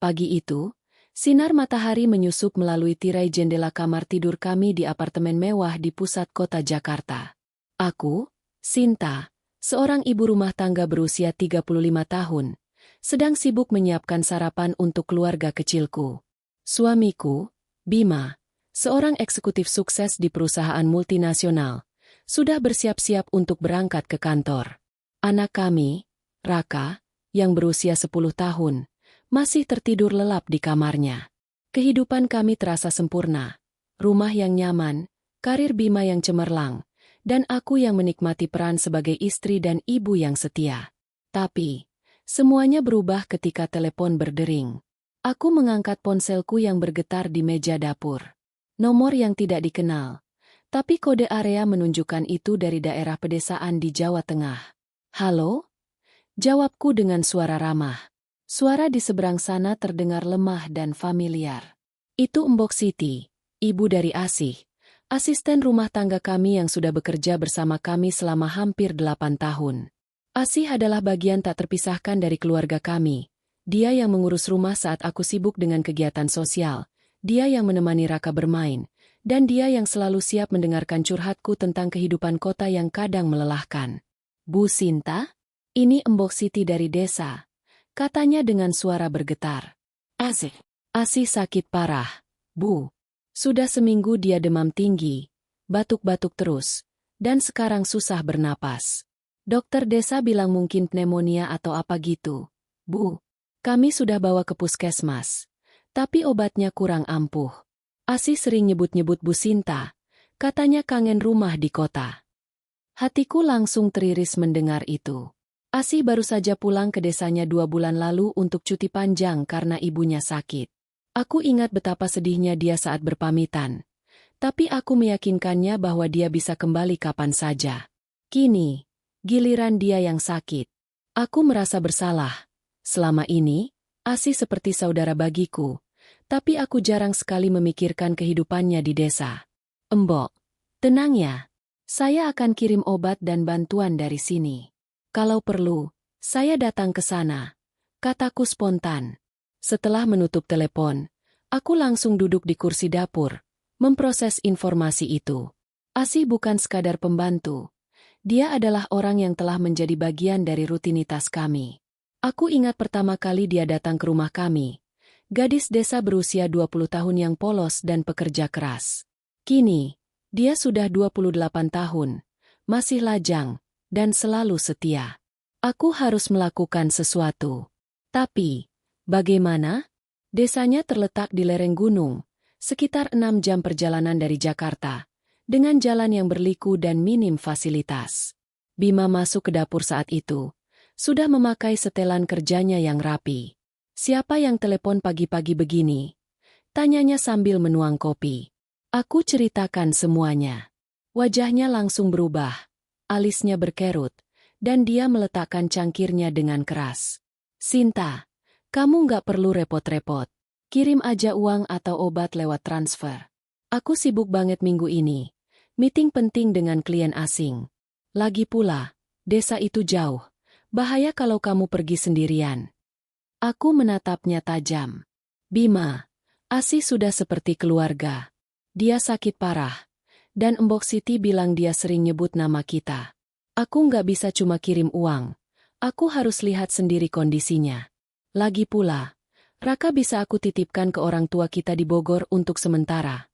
Pagi itu, sinar matahari menyusup melalui tirai jendela kamar tidur kami di apartemen mewah di pusat kota Jakarta. Aku, Sinta, seorang ibu rumah tangga berusia 35 tahun, sedang sibuk menyiapkan sarapan untuk keluarga kecilku. Suamiku, Bima, seorang eksekutif sukses di perusahaan multinasional, sudah bersiap-siap untuk berangkat ke kantor. Anak kami, Raka, yang berusia 10 tahun, masih tertidur lelap di kamarnya. Kehidupan kami terasa sempurna. Rumah yang nyaman, karir Bima yang cemerlang, dan aku yang menikmati peran sebagai istri dan ibu yang setia. Tapi, semuanya berubah ketika telepon berdering. Aku mengangkat ponselku yang bergetar di meja dapur. Nomor yang tidak dikenal, tapi kode area menunjukkan itu dari daerah pedesaan di Jawa Tengah. "Halo?" Jawabku dengan suara ramah. Suara di seberang sana terdengar lemah dan familiar. Itu Mbok Siti, ibu dari Asih, asisten rumah tangga kami yang sudah bekerja bersama kami selama hampir 8 tahun. Asih adalah bagian tak terpisahkan dari keluarga kami. Dia yang mengurus rumah saat aku sibuk dengan kegiatan sosial, dia yang menemani Raka bermain, dan dia yang selalu siap mendengarkan curhatku tentang kehidupan kota yang kadang melelahkan. "Bu Sinta, ini Mbok Siti dari desa," katanya dengan suara bergetar. Asih sakit parah, Bu. Sudah seminggu dia demam tinggi, batuk-batuk terus, dan sekarang susah bernapas. Dokter desa bilang mungkin pneumonia atau apa gitu. Bu, kami sudah bawa ke puskesmas, tapi obatnya kurang ampuh. Asih sering nyebut-nyebut Bu Sinta, katanya kangen rumah di kota. Hatiku langsung teriris mendengar itu. Asih baru saja pulang ke desanya 2 bulan lalu untuk cuti panjang karena ibunya sakit. Aku ingat betapa sedihnya dia saat berpamitan. Tapi aku meyakinkannya bahwa dia bisa kembali kapan saja. Kini, giliran dia yang sakit. Aku merasa bersalah. Selama ini, Asih seperti saudara bagiku, tapi aku jarang sekali memikirkan kehidupannya di desa. "Embok, tenang ya. Saya akan kirim obat dan bantuan dari sini. Kalau perlu, saya datang ke sana," kataku spontan. Setelah menutup telepon, aku langsung duduk di kursi dapur, memproses informasi itu. Asih bukan sekadar pembantu. Dia adalah orang yang telah menjadi bagian dari rutinitas kami. Aku ingat pertama kali dia datang ke rumah kami. Gadis desa berusia 20 tahun yang polos dan pekerja keras. Kini, dia sudah 28 tahun, masih lajang, dan selalu setia. Aku harus melakukan sesuatu. Tapi, bagaimana? Desanya terletak di lereng gunung, sekitar 6 jam perjalanan dari Jakarta, dengan jalan yang berliku dan minim fasilitas. Bima masuk ke dapur saat itu, sudah memakai setelan kerjanya yang rapi. "Siapa yang telepon pagi-pagi begini?" tanyanya sambil menuang kopi. Aku ceritakan semuanya. Wajahnya langsung berubah, alisnya berkerut, dan dia meletakkan cangkirnya dengan keras. "Sinta, kamu nggak perlu repot-repot. Kirim aja uang atau obat lewat transfer. Aku sibuk banget minggu ini. Meeting penting dengan klien asing. Lagi pula, desa itu jauh. Bahaya kalau kamu pergi sendirian." Aku menatapnya tajam. "Bima, Asih sudah seperti keluarga. Dia sakit parah. Dan Mbok Siti bilang dia sering nyebut nama kita. Aku nggak bisa cuma kirim uang. Aku harus lihat sendiri kondisinya. Lagi pula, Raka bisa aku titipkan ke orang tua kita di Bogor untuk sementara."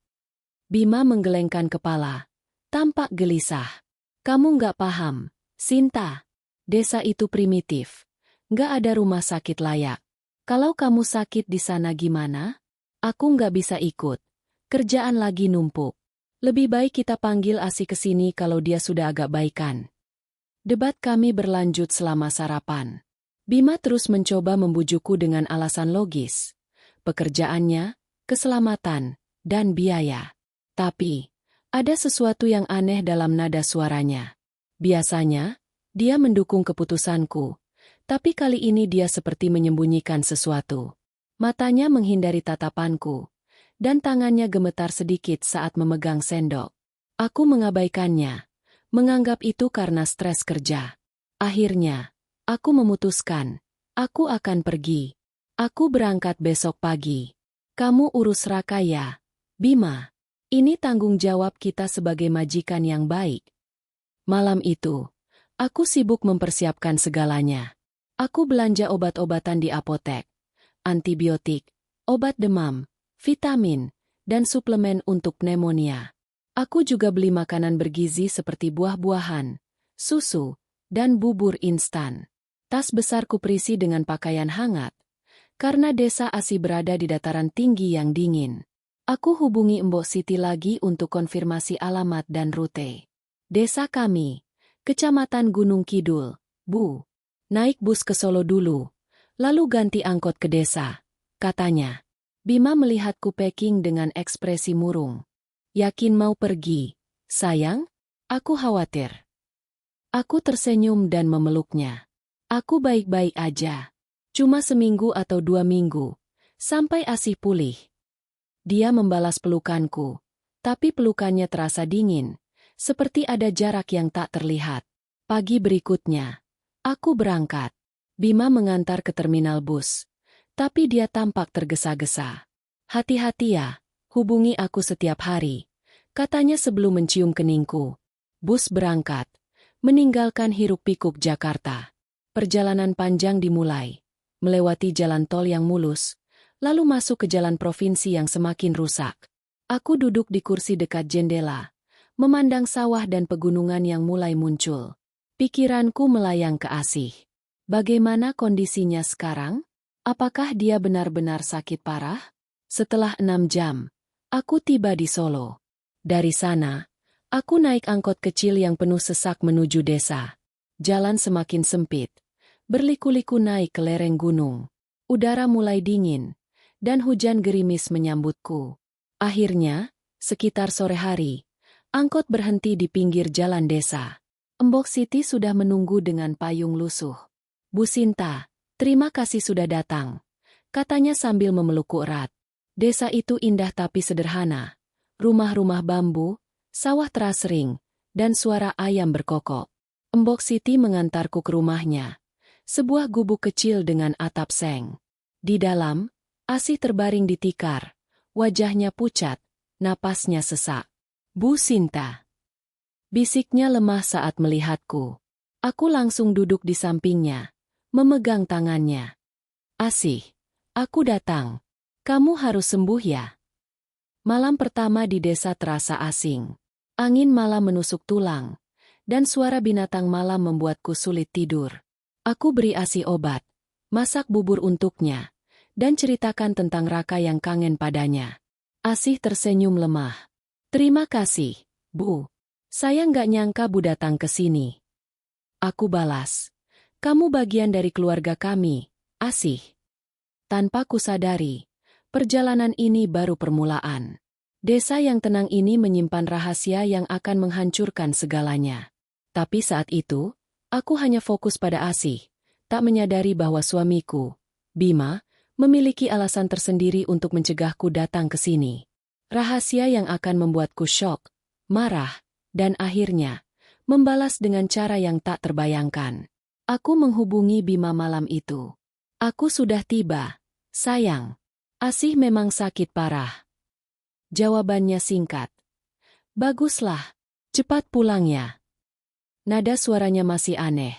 Bima menggelengkan kepala, tampak gelisah. "Kamu nggak paham, Sinta. Desa itu primitif. Nggak ada rumah sakit layak. Kalau kamu sakit di sana gimana? Aku nggak bisa ikut. Kerjaan lagi numpuk. Lebih baik kita panggil Asih ke sini kalau dia sudah agak baikan." Debat kami berlanjut selama sarapan. Bima terus mencoba membujukku dengan alasan logis. Pekerjaannya, keselamatan, dan biaya. Tapi, ada sesuatu yang aneh dalam nada suaranya. Biasanya, dia mendukung keputusanku, tapi kali ini dia seperti menyembunyikan sesuatu. Matanya menghindari tatapanku, dan tangannya gemetar sedikit saat memegang sendok. Aku mengabaikannya, menganggap itu karena stres kerja. Akhirnya, aku memutuskan, aku akan pergi. Aku berangkat besok pagi. Kamu urus Raka ya, Bima. Ini tanggung jawab kita sebagai majikan yang baik. Malam itu, aku sibuk mempersiapkan segalanya. Aku belanja obat-obatan di apotek, antibiotik, obat demam, vitamin, dan suplemen untuk pneumonia. Aku juga beli makanan bergizi seperti buah-buahan, susu, dan bubur instan. Tas besar kuperisi dengan pakaian hangat, karena desa Asi berada di dataran tinggi yang dingin. Aku hubungi Mbok Siti lagi untuk konfirmasi alamat dan rute. Desa kami, Kecamatan Gunung Kidul, Bu. Naik bus ke Solo dulu, lalu ganti angkot ke desa, katanya. Bima melihatku packing dengan ekspresi murung. Yakin mau pergi, sayang? Aku khawatir. Aku tersenyum dan memeluknya. Aku baik-baik aja. Cuma seminggu atau 2 minggu, sampai Asih pulih. Dia membalas pelukanku, tapi pelukannya terasa dingin, seperti ada jarak yang tak terlihat. Pagi berikutnya, aku berangkat. Bima mengantar ke terminal bus, tapi dia tampak tergesa-gesa. Hati-hati ya, hubungi aku setiap hari, katanya sebelum mencium keningku. Bus berangkat, meninggalkan hiruk-pikuk Jakarta. Perjalanan panjang dimulai, melewati jalan tol yang mulus, lalu masuk ke jalan provinsi yang semakin rusak. Aku duduk di kursi dekat jendela, memandang sawah dan pegunungan yang mulai muncul. Pikiranku melayang ke Asih. Bagaimana kondisinya sekarang? Apakah dia benar-benar sakit parah? Setelah 6 jam, aku tiba di Solo. Dari sana, aku naik angkot kecil yang penuh sesak menuju desa. Jalan semakin sempit. Berliku-liku naik ke lereng gunung. Udara mulai dingin, dan hujan gerimis menyambutku. Akhirnya, sekitar sore hari, angkot berhenti di pinggir jalan desa. Mbok Siti sudah menunggu dengan payung lusuh. Bu Sinta, terima kasih sudah datang, katanya sambil memelukku erat. Desa itu indah tapi sederhana. Rumah-rumah bambu, sawah terasering, dan suara ayam berkokok. Mbok Siti mengantarku ke rumahnya. Sebuah gubuk kecil dengan atap seng. Di dalam, Asih terbaring di tikar. Wajahnya pucat, napasnya sesak. Bu Sinta. Bisiknya lemah saat melihatku. Aku langsung duduk di sampingnya, memegang tangannya. Asih, aku datang. Kamu harus sembuh ya. Malam pertama di desa terasa asing. Angin malam menusuk tulang, dan suara binatang malam membuatku sulit tidur. Aku beri Asih obat, masak bubur untuknya, dan ceritakan tentang Raka yang kangen padanya. Asih tersenyum lemah. Terima kasih, Bu. Saya nggak nyangka Bu datang ke sini. Aku balas. Kamu bagian dari keluarga kami, Asih. Tanpa kusadari, perjalanan ini baru permulaan. Desa yang tenang ini menyimpan rahasia yang akan menghancurkan segalanya. Tapi saat itu, aku hanya fokus pada Asih, tak menyadari bahwa suamiku, Bima, memiliki alasan tersendiri untuk mencegahku datang ke sini. Rahasia yang akan membuatku syok, marah, dan akhirnya, membalas dengan cara yang tak terbayangkan. Aku menghubungi Bima malam itu. Aku sudah tiba, sayang. Asih memang sakit parah. Jawabannya singkat. Baguslah, cepat pulang ya. Nada suaranya masih aneh,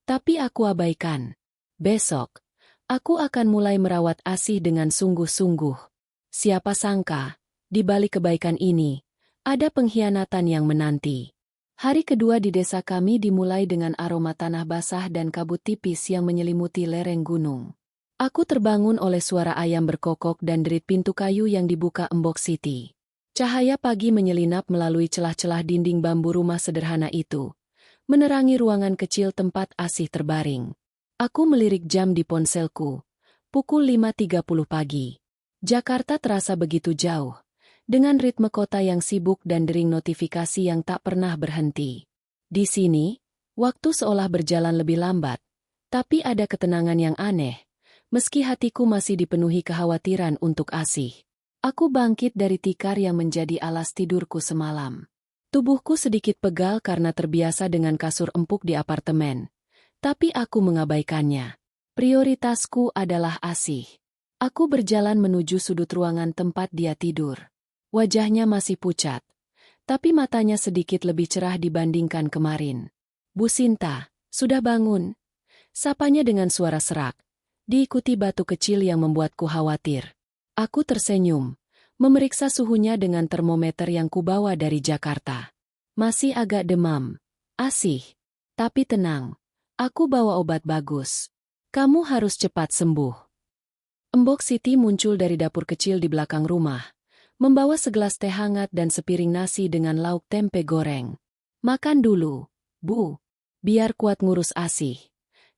tapi aku abaikan. Besok, aku akan mulai merawat Asih dengan sungguh-sungguh. Siapa sangka, di balik kebaikan ini, ada pengkhianatan yang menanti. Hari kedua di desa kami dimulai dengan aroma tanah basah dan kabut tipis yang menyelimuti lereng gunung. Aku terbangun oleh suara ayam berkokok dan derit pintu kayu yang dibuka Mbok Siti. Cahaya pagi menyelinap melalui celah-celah dinding bambu rumah sederhana itu, menerangi ruangan kecil tempat Asih terbaring. Aku melirik jam di ponselku. Pukul 5.30 pagi. Jakarta terasa begitu jauh, dengan ritme kota yang sibuk dan dering notifikasi yang tak pernah berhenti. Di sini, waktu seolah berjalan lebih lambat, tapi ada ketenangan yang aneh, meski hatiku masih dipenuhi kekhawatiran untuk Asih. Aku bangkit dari tikar yang menjadi alas tidurku semalam. Tubuhku sedikit pegal karena terbiasa dengan kasur empuk di apartemen, tapi aku mengabaikannya. Prioritasku adalah Asih. Aku berjalan menuju sudut ruangan tempat dia tidur. Wajahnya masih pucat, tapi matanya sedikit lebih cerah dibandingkan kemarin. Bu Sinta, sudah bangun? Sapanya dengan suara serak, diikuti batu kecil yang membuatku khawatir. Aku tersenyum, memeriksa suhunya dengan termometer yang kubawa dari Jakarta. Masih agak demam. Asih. Tapi tenang. Aku bawa obat bagus. Kamu harus cepat sembuh. Embok Siti muncul dari dapur kecil di belakang rumah, membawa segelas teh hangat dan sepiring nasi dengan lauk tempe goreng. Makan dulu, Bu. Biar kuat ngurus Asih.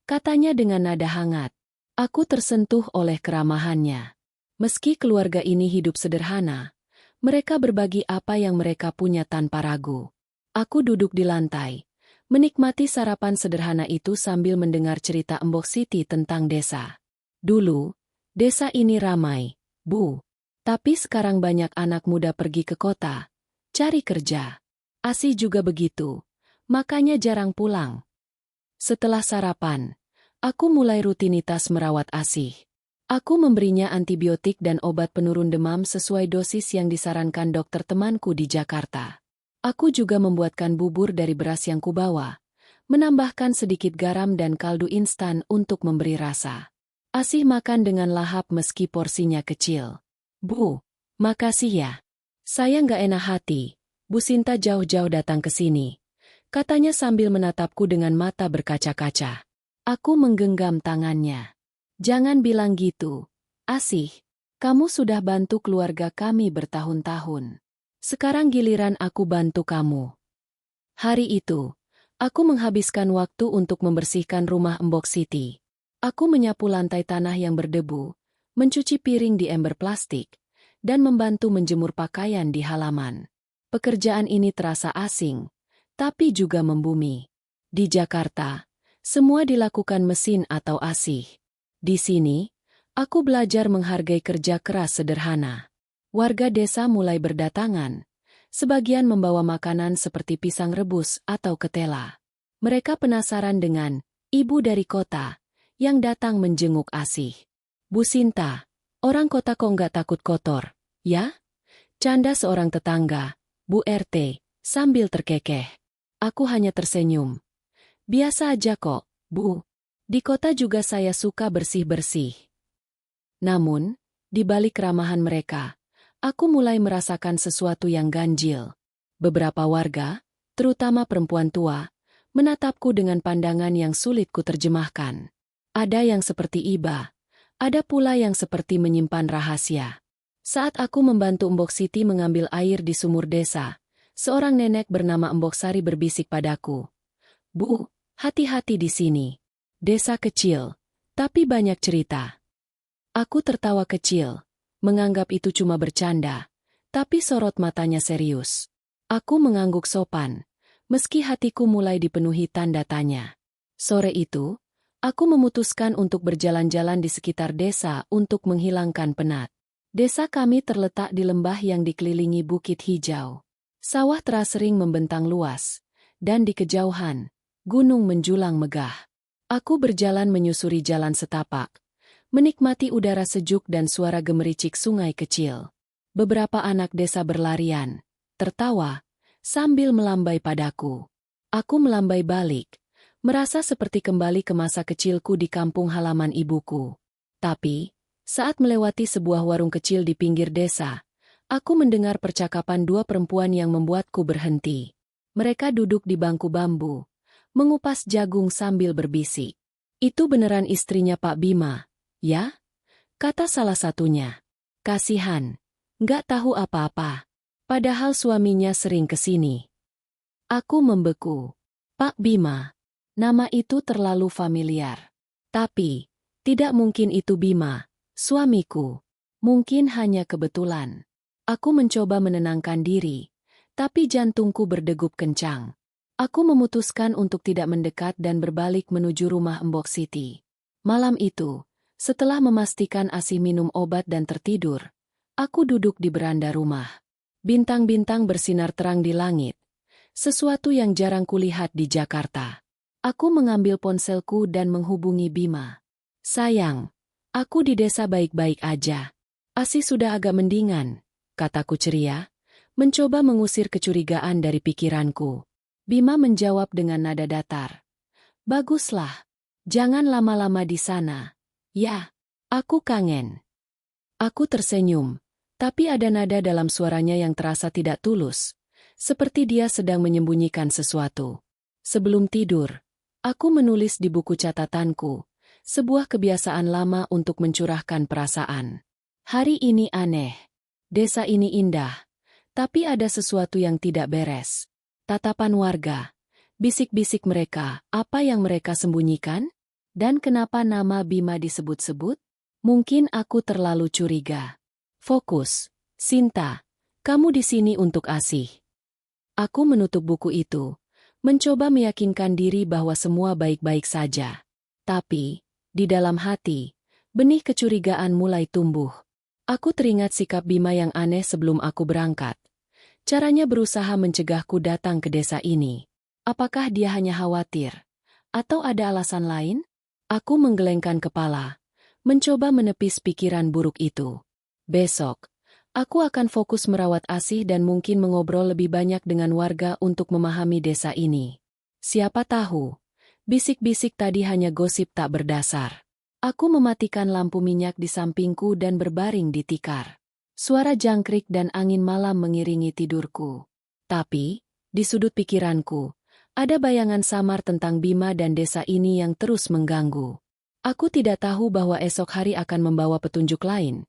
Katanya dengan nada hangat. Aku tersentuh oleh keramahannya. Meski keluarga ini hidup sederhana, mereka berbagi apa yang mereka punya tanpa ragu. Aku duduk di lantai, menikmati sarapan sederhana itu sambil mendengar cerita Embok Siti tentang desa. Dulu, desa ini ramai, Bu. Tapi sekarang banyak anak muda pergi ke kota, cari kerja. Asih juga begitu, makanya jarang pulang. Setelah sarapan, aku mulai rutinitas merawat Asih. Aku memberinya antibiotik dan obat penurun demam sesuai dosis yang disarankan dokter temanku di Jakarta. Aku juga membuatkan bubur dari beras yang kubawa, menambahkan sedikit garam dan kaldu instan untuk memberi rasa. Asih makan dengan lahap meski porsinya kecil. Bu, makasih ya. Saya nggak enak hati, Bu Sinta jauh-jauh datang ke sini. Katanya sambil menatapku dengan mata berkaca-kaca. Aku menggenggam tangannya. Jangan bilang gitu, Asih. Kamu sudah bantu keluarga kami bertahun-tahun. Sekarang giliran aku bantu kamu. Hari itu, aku menghabiskan waktu untuk membersihkan rumah Embok Siti. Aku menyapu lantai tanah yang berdebu, mencuci piring di ember plastik, dan membantu menjemur pakaian di halaman. Pekerjaan ini terasa asing, tapi juga membumi. Di Jakarta, semua dilakukan mesin atau Asih. Di sini, aku belajar menghargai kerja keras sederhana. Warga desa mulai berdatangan. Sebagian membawa makanan seperti pisang rebus atau ketela. Mereka penasaran dengan ibu dari kota yang datang menjenguk Asih. Bu Sinta, orang kota kok nggak takut kotor, ya? Canda seorang tetangga, Bu RT, sambil terkekeh. Aku hanya tersenyum. Biasa aja kok, Bu. Di kota juga saya suka bersih-bersih. Namun, di balik keramahan mereka, aku mulai merasakan sesuatu yang ganjil. Beberapa warga, terutama perempuan tua, menatapku dengan pandangan yang sulit kuterjemahkan. Ada yang seperti iba, ada pula yang seperti menyimpan rahasia. Saat aku membantu Embok Siti mengambil air di sumur desa, seorang nenek bernama Embok Sari berbisik padaku. Bu, hati-hati di sini. Desa kecil, tapi banyak cerita. Aku tertawa kecil, menganggap itu cuma bercanda, tapi sorot matanya serius. Aku mengangguk sopan, meski hatiku mulai dipenuhi tanda tanya. Sore itu, aku memutuskan untuk berjalan-jalan di sekitar desa untuk menghilangkan penat. Desa kami terletak di lembah yang dikelilingi bukit hijau. Sawah teras sering membentang luas, dan di kejauhan, gunung menjulang megah. Aku berjalan menyusuri jalan setapak, menikmati udara sejuk dan suara gemericik sungai kecil. Beberapa anak desa berlarian, tertawa, sambil melambai padaku. Aku melambai balik, merasa seperti kembali ke masa kecilku di kampung halaman ibuku. Tapi, saat melewati sebuah warung kecil di pinggir desa, aku mendengar percakapan dua perempuan yang membuatku berhenti. Mereka duduk di bangku bambu, mengupas jagung sambil berbisik. Itu beneran istrinya Pak Bima, ya? Kata salah satunya. Kasihan, nggak tahu apa-apa. Padahal suaminya sering kesini. Aku membeku. Pak Bima. Nama itu terlalu familiar. Tapi, tidak mungkin itu Bima, suamiku. Mungkin hanya kebetulan. Aku mencoba menenangkan diri, tapi jantungku berdegup kencang. Aku memutuskan untuk tidak mendekat dan berbalik menuju rumah Embok Siti. Malam itu, setelah memastikan Asih minum obat dan tertidur, aku duduk di beranda rumah. Bintang-bintang bersinar terang di langit, sesuatu yang jarang kulihat di Jakarta. Aku mengambil ponselku dan menghubungi Bima. Sayang, Aku di desa baik-baik aja. Asih sudah agak mendingan, kataku ceria, mencoba mengusir kecurigaan dari pikiranku. Bima menjawab dengan nada datar. Baguslah. Jangan lama-lama di sana. Ya, aku kangen. Aku tersenyum, tapi ada nada dalam suaranya yang terasa tidak tulus, seperti dia sedang menyembunyikan sesuatu. Sebelum tidur, aku menulis di buku catatanku, sebuah kebiasaan lama untuk mencurahkan perasaan. Hari ini aneh. Desa ini indah, tapi ada sesuatu yang tidak beres. Tatapan warga, bisik-bisik mereka, apa yang mereka sembunyikan? Dan kenapa nama Bima disebut-sebut? Mungkin aku terlalu curiga. Fokus, Sinta, kamu di sini untuk Asih. Aku menutup buku itu, mencoba meyakinkan diri bahwa semua baik-baik saja. Tapi, di dalam hati, benih kecurigaan mulai tumbuh. Aku teringat sikap Bima yang aneh sebelum aku berangkat. Caranya berusaha mencegahku datang ke desa ini. Apakah dia hanya khawatir? Atau ada alasan lain? Aku menggelengkan kepala, mencoba menepis pikiran buruk itu. Besok, aku akan fokus merawat Asih dan mungkin mengobrol lebih banyak dengan warga untuk memahami desa ini. Siapa tahu, bisik-bisik tadi hanya gosip tak berdasar. Aku mematikan lampu minyak di sampingku dan berbaring di tikar. Suara jangkrik dan angin malam mengiringi tidurku. Tapi, di sudut pikiranku, ada bayangan samar tentang Bima dan desa ini yang terus mengganggu. Aku tidak tahu bahwa esok hari akan membawa petunjuk lain.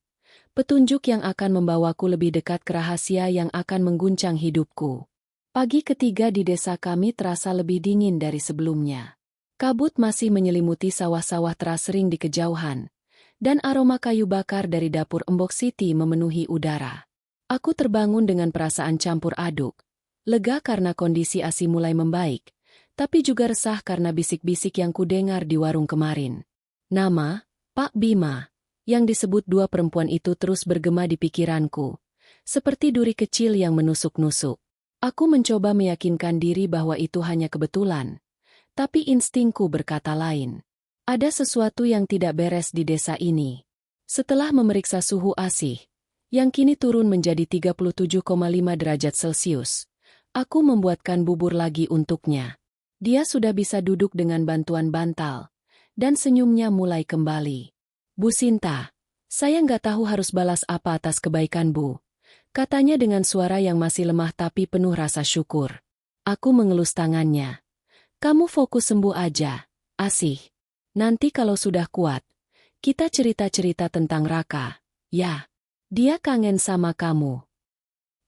Petunjuk yang akan membawaku lebih dekat ke rahasia yang akan mengguncang hidupku. Pagi ketiga di desa kami terasa lebih dingin dari sebelumnya. Kabut masih menyelimuti sawah-sawah terasering di kejauhan, dan aroma kayu bakar dari dapur Embok Siti memenuhi udara. Aku terbangun dengan perasaan campur aduk, lega karena kondisi Asih mulai membaik, tapi juga resah karena bisik-bisik yang kudengar di warung kemarin. Nama, Pak Bima, yang disebut dua perempuan itu terus bergema di pikiranku, seperti duri kecil yang menusuk-nusuk. Aku mencoba meyakinkan diri bahwa itu hanya kebetulan, tapi instingku berkata lain. Ada sesuatu yang tidak beres di desa ini. Setelah memeriksa suhu Asih, yang kini turun menjadi 37,5 derajat Celcius, aku membuatkan bubur lagi untuknya. Dia sudah bisa duduk dengan bantuan bantal, dan senyumnya mulai kembali. Bu Sinta, saya nggak tahu harus balas apa atas kebaikan Bu, katanya dengan suara yang masih lemah tapi penuh rasa syukur. Aku mengelus tangannya. Kamu fokus sembuh aja, Asih. Nanti kalau sudah kuat, kita cerita-cerita tentang Raka. Ya, dia kangen sama kamu.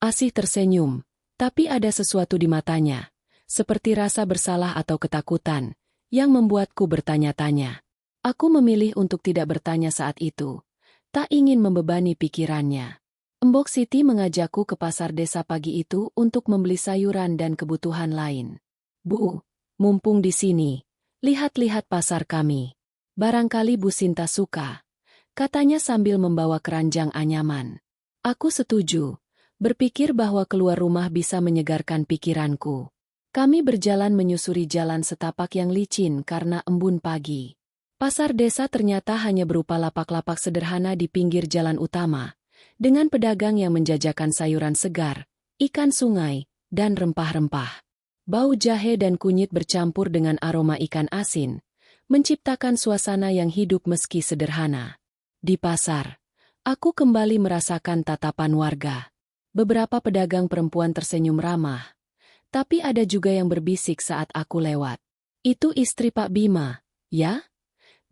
Asih tersenyum, tapi ada sesuatu di matanya, seperti rasa bersalah atau ketakutan, yang membuatku bertanya-tanya. Aku memilih untuk tidak bertanya saat itu, tak ingin membebani pikirannya. Embok Siti mengajakku ke pasar desa pagi itu untuk membeli sayuran dan kebutuhan lain. Bu, mumpung di sini, lihat-lihat pasar kami. Barangkali Bu Sinta suka, katanya sambil membawa keranjang anyaman. Aku setuju, berpikir bahwa keluar rumah bisa menyegarkan pikiranku. Kami berjalan menyusuri jalan setapak yang licin karena embun pagi. Pasar desa ternyata hanya berupa lapak-lapak sederhana di pinggir jalan utama, dengan pedagang yang menjajakan sayuran segar, ikan sungai, dan rempah-rempah. Bau jahe dan kunyit bercampur dengan aroma ikan asin, menciptakan suasana yang hidup meski sederhana. Di pasar, aku kembali merasakan tatapan warga. Beberapa pedagang perempuan tersenyum ramah, tapi ada juga yang berbisik saat aku lewat. Itu istri Pak Bima, ya?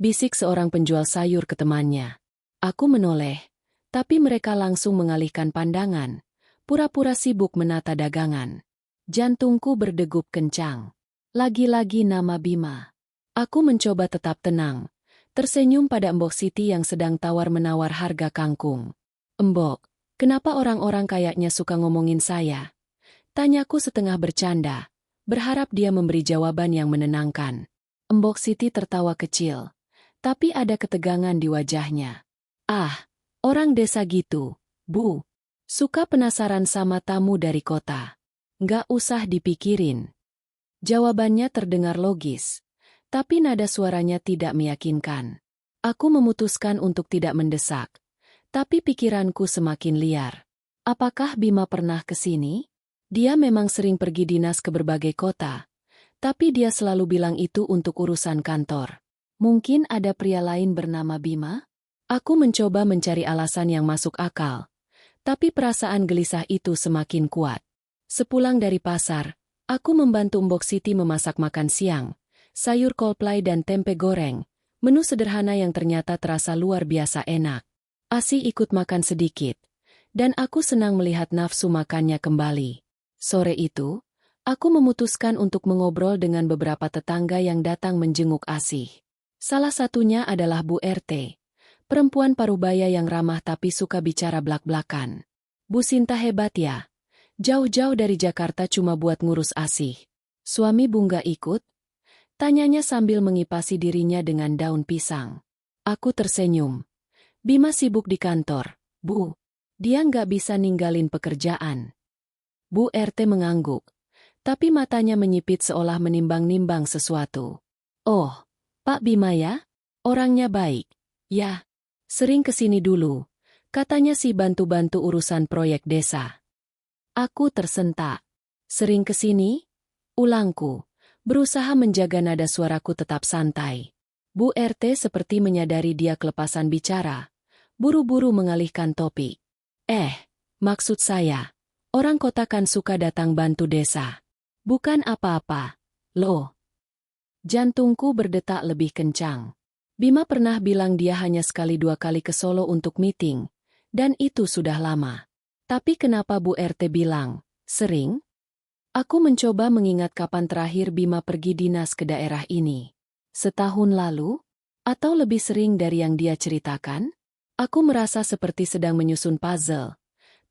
Bisik seorang penjual sayur ke temannya. Aku menoleh, tapi mereka langsung mengalihkan pandangan, pura-pura sibuk menata dagangan. Jantungku berdegup kencang. Lagi-lagi nama Bima. Aku mencoba tetap tenang, tersenyum pada Embok Siti yang sedang tawar-menawar harga kangkung. Embok, kenapa orang-orang kayaknya suka ngomongin saya? Tanyaku setengah bercanda, berharap dia memberi jawaban yang menenangkan. Embok Siti tertawa kecil, tapi ada ketegangan di wajahnya. Ah, orang desa gitu, Bu. Suka penasaran sama tamu dari kota. Nggak usah dipikirin. Jawabannya terdengar logis, tapi nada suaranya tidak meyakinkan. Aku memutuskan untuk tidak mendesak. Tapi pikiranku semakin liar. Apakah Bima pernah ke sini? Dia memang sering pergi dinas ke berbagai kota. Tapi dia selalu bilang itu untuk urusan kantor. Mungkin ada pria lain bernama Bima? Aku mencoba mencari alasan yang masuk akal. Tapi perasaan gelisah itu semakin kuat. Sepulang dari pasar, aku membantu Mbok Siti memasak makan siang, sayur kolplai dan tempe goreng, menu sederhana yang ternyata terasa luar biasa enak. Asih ikut makan sedikit, dan aku senang melihat nafsu makannya kembali. Sore itu, aku memutuskan untuk mengobrol dengan beberapa tetangga yang datang menjenguk Asih. Salah satunya adalah Bu RT. Perempuan parubaya yang ramah tapi suka bicara blak-blakan. Bu Sinta hebat ya. Jauh-jauh dari Jakarta cuma buat ngurus Asih. Suami Bu nggak ikut? Tanyanya sambil mengipasi dirinya dengan daun pisang. Aku tersenyum. Bima sibuk di kantor, Bu. Dia nggak bisa ninggalin pekerjaan. Bu RT mengangguk. Tapi matanya menyipit seolah menimbang-nimbang sesuatu. Oh, Pak Bima ya? Orangnya baik. Ya. Sering kesini dulu, katanya sih bantu-bantu urusan proyek desa. Aku tersentak. Sering kesini? Ulangku, berusaha menjaga nada suaraku tetap santai. Bu RT seperti menyadari dia kelepasan bicara, buru-buru mengalihkan topik. Maksud saya, orang kota kan suka datang bantu desa. Bukan apa-apa, loh. Jantungku berdetak lebih kencang. Bima pernah bilang dia hanya sekali dua kali ke Solo untuk meeting, dan itu sudah lama. Tapi kenapa Bu RT bilang, sering? Aku mencoba mengingat kapan terakhir Bima pergi dinas ke daerah ini. Setahun lalu? Atau lebih sering dari yang dia ceritakan? Aku merasa seperti sedang menyusun puzzle,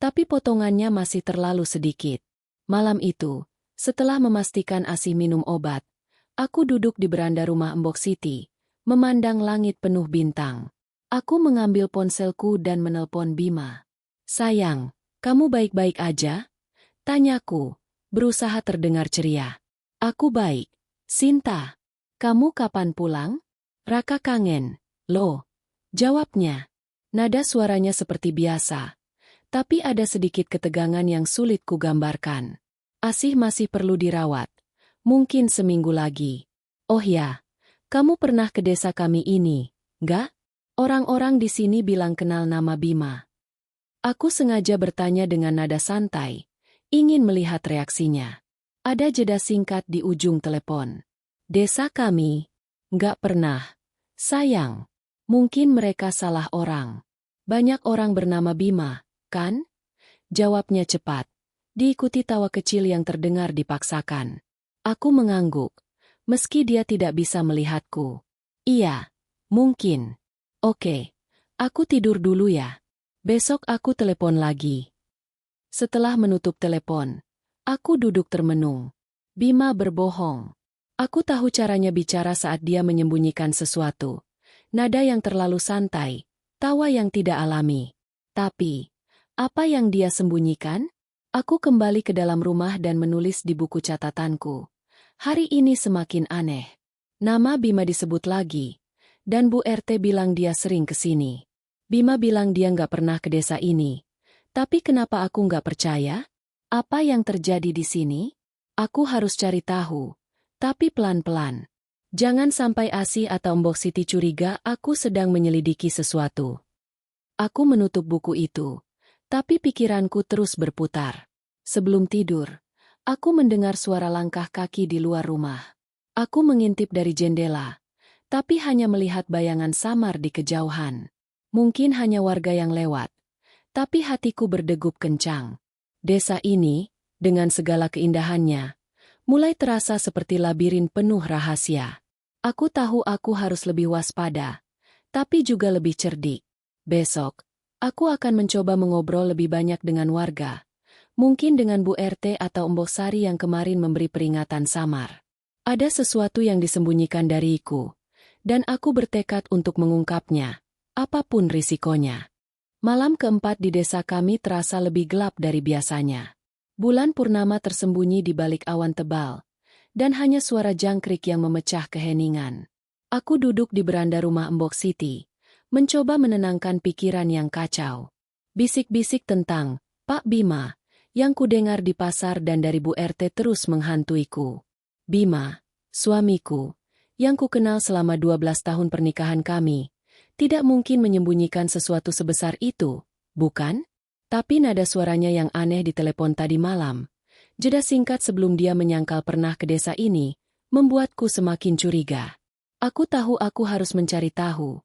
tapi potongannya masih terlalu sedikit. Malam itu, setelah memastikan Asih minum obat, aku duduk di beranda rumah Mbok Siti, memandang langit penuh bintang. Aku mengambil ponselku dan menelpon Bima. Sayang, kamu baik-baik aja? Tanyaku, berusaha terdengar ceria. Aku baik. Sinta, kamu kapan pulang? Raka kangen. Loh, jawabnya. Nada suaranya seperti biasa. Tapi ada sedikit ketegangan yang sulit kugambarkan. Asih masih perlu dirawat. Mungkin seminggu lagi. Oh ya. Kamu pernah ke desa kami ini, nggak? Orang-orang di sini bilang kenal nama Bima. Aku sengaja bertanya dengan nada santai, ingin melihat reaksinya. Ada jeda singkat di ujung telepon. Desa kami? Nggak pernah. Sayang, mungkin mereka salah orang. Banyak orang bernama Bima, kan? Jawabnya cepat, diikuti tawa kecil yang terdengar dipaksakan. Aku mengangguk. Meski dia tidak bisa melihatku. Iya, mungkin. Oke, aku tidur dulu ya. Besok aku telepon lagi. Setelah menutup telepon, aku duduk termenung. Bima berbohong. Aku tahu caranya bicara saat dia menyembunyikan sesuatu. Nada yang terlalu santai, tawa yang tidak alami. Tapi, apa yang dia sembunyikan? Aku kembali ke dalam rumah dan menulis di buku catatanku. Hari ini semakin aneh. Nama Bima disebut lagi, dan Bu RT bilang dia sering ke sini. Bima bilang dia nggak pernah ke desa ini. Tapi kenapa aku nggak percaya? Apa yang terjadi di sini? Aku harus cari tahu. Tapi pelan-pelan. Jangan sampai Asih atau Mbok Siti curiga aku sedang menyelidiki sesuatu. Aku menutup buku itu. Tapi pikiranku terus berputar. Sebelum tidur, aku mendengar suara langkah kaki di luar rumah. Aku mengintip dari jendela, tapi hanya melihat bayangan samar di kejauhan. Mungkin hanya warga yang lewat, tapi hatiku berdegup kencang. Desa ini, dengan segala keindahannya, mulai terasa seperti labirin penuh rahasia. Aku tahu aku harus lebih waspada, tapi juga lebih cerdik. Besok, aku akan mencoba mengobrol lebih banyak dengan warga. Mungkin dengan Bu RT atau Mbok Sari yang kemarin memberi peringatan samar. Ada sesuatu yang disembunyikan dariku, dan aku bertekad untuk mengungkapnya, apapun risikonya. Malam keempat di desa kami terasa lebih gelap dari biasanya. Bulan purnama tersembunyi di balik awan tebal, dan hanya suara jangkrik yang memecah keheningan. Aku duduk di beranda rumah Embok Siti, mencoba menenangkan pikiran yang kacau. Bisik-bisik tentang Pak Bima yang kudengar di pasar dan dari Bu RT terus menghantuiku. Bima, suamiku, yang kukenal selama 12 tahun pernikahan kami, tidak mungkin menyembunyikan sesuatu sebesar itu, bukan? Tapi nada suaranya yang aneh di telepon tadi malam, jeda singkat sebelum dia menyangkal pernah ke desa ini, membuatku semakin curiga. Aku tahu aku harus mencari tahu.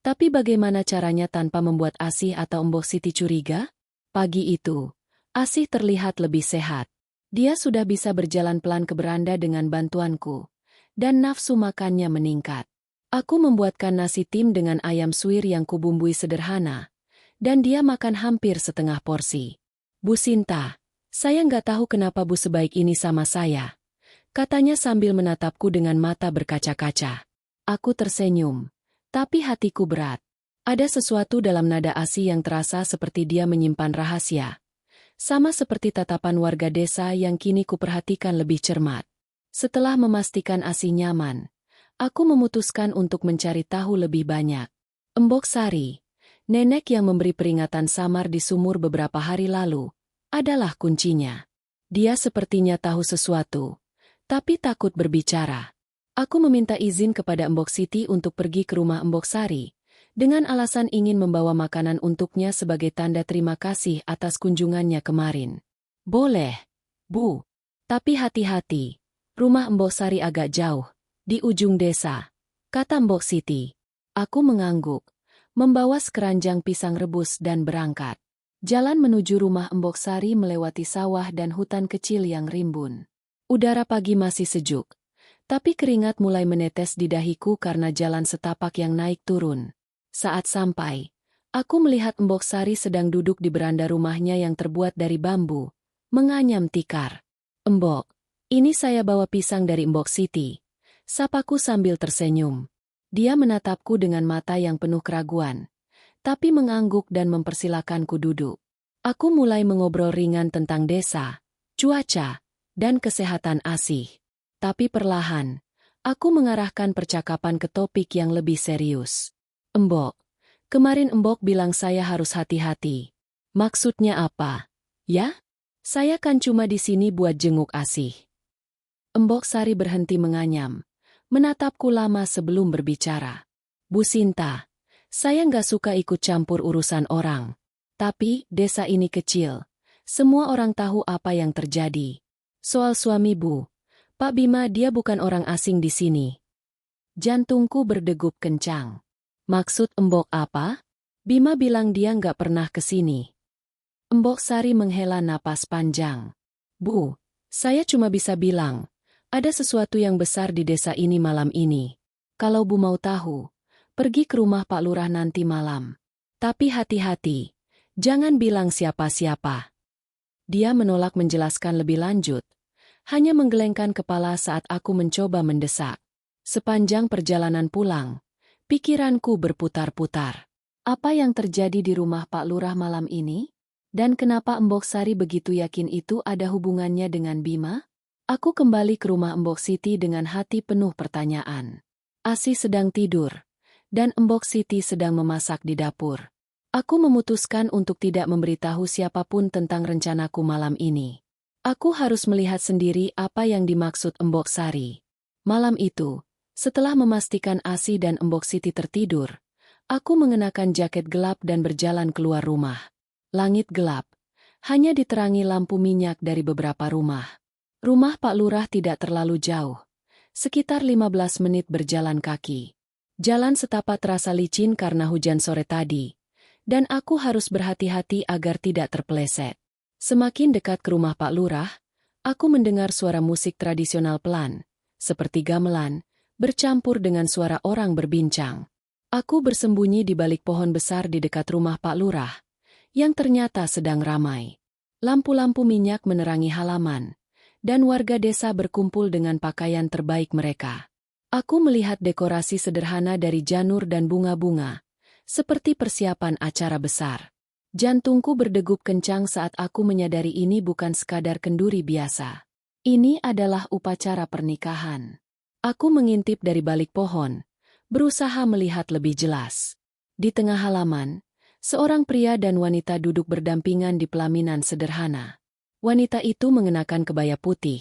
Tapi bagaimana caranya tanpa membuat Asih atau Embok Siti curiga? Pagi itu, Asih terlihat lebih sehat. Dia sudah bisa berjalan pelan ke beranda dengan bantuanku, dan nafsu makannya meningkat. Aku membuatkan nasi tim dengan ayam suwir yang kubumbui sederhana, dan dia makan hampir setengah porsi. Bu Sinta, saya nggak tahu kenapa Bu sebaik ini sama saya, katanya sambil menatapku dengan mata berkaca-kaca. Aku tersenyum, tapi hatiku berat. Ada sesuatu dalam nada Asih yang terasa seperti dia menyimpan rahasia. Sama seperti tatapan warga desa yang kini kuperhatikan lebih cermat. Setelah memastikan Asih nyaman, aku memutuskan untuk mencari tahu lebih banyak. Embok Sari, nenek yang memberi peringatan samar di sumur beberapa hari lalu, adalah kuncinya. Dia sepertinya tahu sesuatu, tapi takut berbicara. Aku meminta izin kepada Embok Siti untuk pergi ke rumah Embok Sari, dengan alasan ingin membawa makanan untuknya sebagai tanda terima kasih atas kunjungannya kemarin. Boleh, Bu. Tapi hati-hati, rumah Embok Sari agak jauh, di ujung desa, kata Embok Siti. Aku mengangguk, membawa sekeranjang pisang rebus dan berangkat. Jalan menuju rumah Embok Sari melewati sawah dan hutan kecil yang rimbun. Udara pagi masih sejuk, tapi keringat mulai menetes di dahiku karena jalan setapak yang naik turun. Saat sampai, aku melihat Embok Sari sedang duduk di beranda rumahnya yang terbuat dari bambu, menganyam tikar. Embok, ini saya bawa pisang dari Embok Siti, sapaku sambil tersenyum. Dia menatapku dengan mata yang penuh keraguan, tapi mengangguk dan mempersilakanku duduk. Aku mulai mengobrol ringan tentang desa, cuaca, dan kesehatan Asih. Tapi perlahan, aku mengarahkan percakapan ke topik yang lebih serius. Embok, kemarin Embok bilang saya harus hati-hati. Maksudnya apa? Ya? Saya kan cuma di sini buat jenguk Asih. Embok Sari berhenti menganyam, menatapku lama sebelum berbicara. Bu Sinta, saya nggak suka ikut campur urusan orang. Tapi, desa ini kecil. Semua orang tahu apa yang terjadi. Soal suami Bu, Pak Bima, dia bukan orang asing di sini. Jantungku berdegup kencang. Maksud Embok apa? Bima bilang dia nggak pernah ke sini. Embok Sari menghela napas panjang. Bu, saya cuma bisa bilang, ada sesuatu yang besar di desa ini malam ini. Kalau Bu mau tahu, pergi ke rumah Pak Lurah nanti malam. Tapi hati-hati, jangan bilang siapa-siapa. Dia menolak menjelaskan lebih lanjut, hanya menggelengkan kepala saat aku mencoba mendesak. Sepanjang perjalanan pulang, pikiranku berputar-putar. Apa yang terjadi di rumah Pak Lurah malam ini? Dan kenapa Embok Sari begitu yakin itu ada hubungannya dengan Bima? Aku kembali ke rumah Embok Siti dengan hati penuh pertanyaan. Asih sedang tidur, dan Embok Siti sedang memasak di dapur. Aku memutuskan untuk tidak memberitahu siapapun tentang rencanaku malam ini. Aku harus melihat sendiri apa yang dimaksud Embok Sari. Malam itu, setelah memastikan Asih dan Embok Siti tertidur, aku mengenakan jaket gelap dan berjalan keluar rumah. Langit gelap, hanya diterangi lampu minyak dari beberapa rumah. Rumah Pak Lurah tidak terlalu jauh, sekitar 15 menit berjalan kaki. Jalan setapak terasa licin karena hujan sore tadi, dan aku harus berhati-hati agar tidak terpeleset. Semakin dekat ke rumah Pak Lurah, aku mendengar suara musik tradisional pelan, seperti gamelan, bercampur dengan suara orang berbincang. Aku bersembunyi di balik pohon besar di dekat rumah Pak Lurah, yang ternyata sedang ramai. Lampu-lampu minyak menerangi halaman, dan warga desa berkumpul dengan pakaian terbaik mereka. Aku melihat dekorasi sederhana dari janur dan bunga-bunga, seperti persiapan acara besar. Jantungku berdegup kencang saat aku menyadari ini bukan sekadar kenduri biasa. Ini adalah upacara pernikahan. Aku mengintip dari balik pohon, berusaha melihat lebih jelas. Di tengah halaman, seorang pria dan wanita duduk berdampingan di pelaminan sederhana. Wanita itu mengenakan kebaya putih,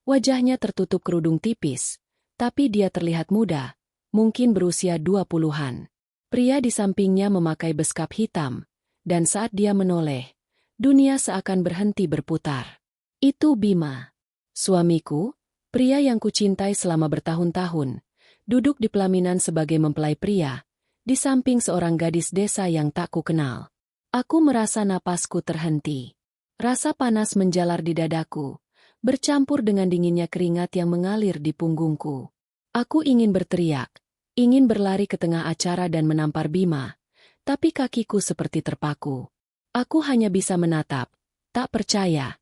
wajahnya tertutup kerudung tipis, tapi dia terlihat muda, mungkin berusia 20-an. Pria di sampingnya memakai beskap hitam, dan saat dia menoleh, dunia seakan berhenti berputar. Itu Bima. Suamiku, pria yang kucintai selama bertahun-tahun, duduk di pelaminan sebagai mempelai pria, di samping seorang gadis desa yang tak kukenal. Aku merasa napasku terhenti. Rasa panas menjalar di dadaku, bercampur dengan dinginnya keringat yang mengalir di punggungku. Aku ingin berteriak, ingin berlari ke tengah acara dan menampar Bima, tapi kakiku seperti terpaku. Aku hanya bisa menatap, tak percaya.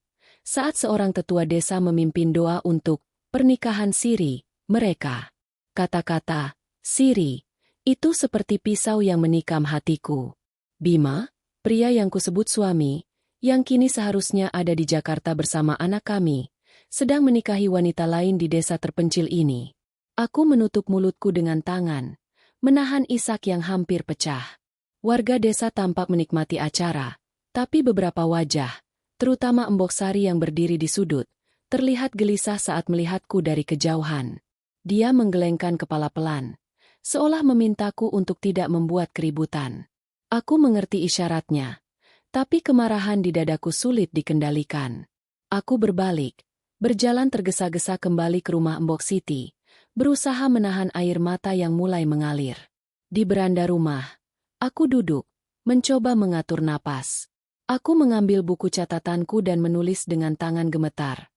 Saat seorang tetua desa memimpin doa untuk pernikahan siri mereka. Kata-kata siri itu seperti pisau yang menikam hatiku. Bima, pria yang kusebut suami, yang kini seharusnya ada di Jakarta bersama anak kami, sedang menikahi wanita lain di desa terpencil ini. Aku menutup mulutku dengan tangan, menahan isak yang hampir pecah. Warga desa tampak menikmati acara, tapi beberapa wajah, terutama Embok Sari yang berdiri di sudut, terlihat gelisah saat melihatku dari kejauhan. Dia menggelengkan kepala pelan, seolah memintaku untuk tidak membuat keributan. Aku mengerti isyaratnya, tapi kemarahan di dadaku sulit dikendalikan. Aku berbalik, berjalan tergesa-gesa kembali ke rumah Embok Siti, berusaha menahan air mata yang mulai mengalir. Di beranda rumah, aku duduk, mencoba mengatur napas. Aku mengambil buku catatanku dan menulis dengan tangan gemetar.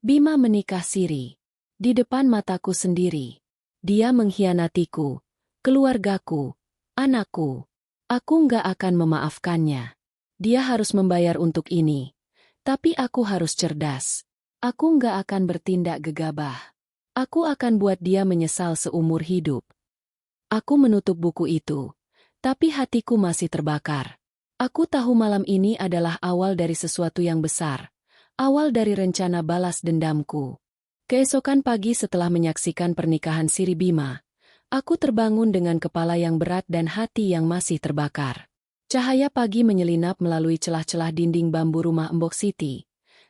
Bima menikah siri. Di depan mataku sendiri. Dia mengkhianatiku, keluargaku, anakku. Aku nggak akan memaafkannya. Dia harus membayar untuk ini. Tapi aku harus cerdas. Aku nggak akan bertindak gegabah. Aku akan buat dia menyesal seumur hidup. Aku menutup buku itu, tapi hatiku masih terbakar. Aku tahu malam ini adalah awal dari sesuatu yang besar, awal dari rencana balas dendamku. Keesokan pagi setelah menyaksikan pernikahan siri Bima, aku terbangun dengan kepala yang berat dan hati yang masih terbakar. Cahaya pagi menyelinap melalui celah-celah dinding bambu rumah Embok Siti,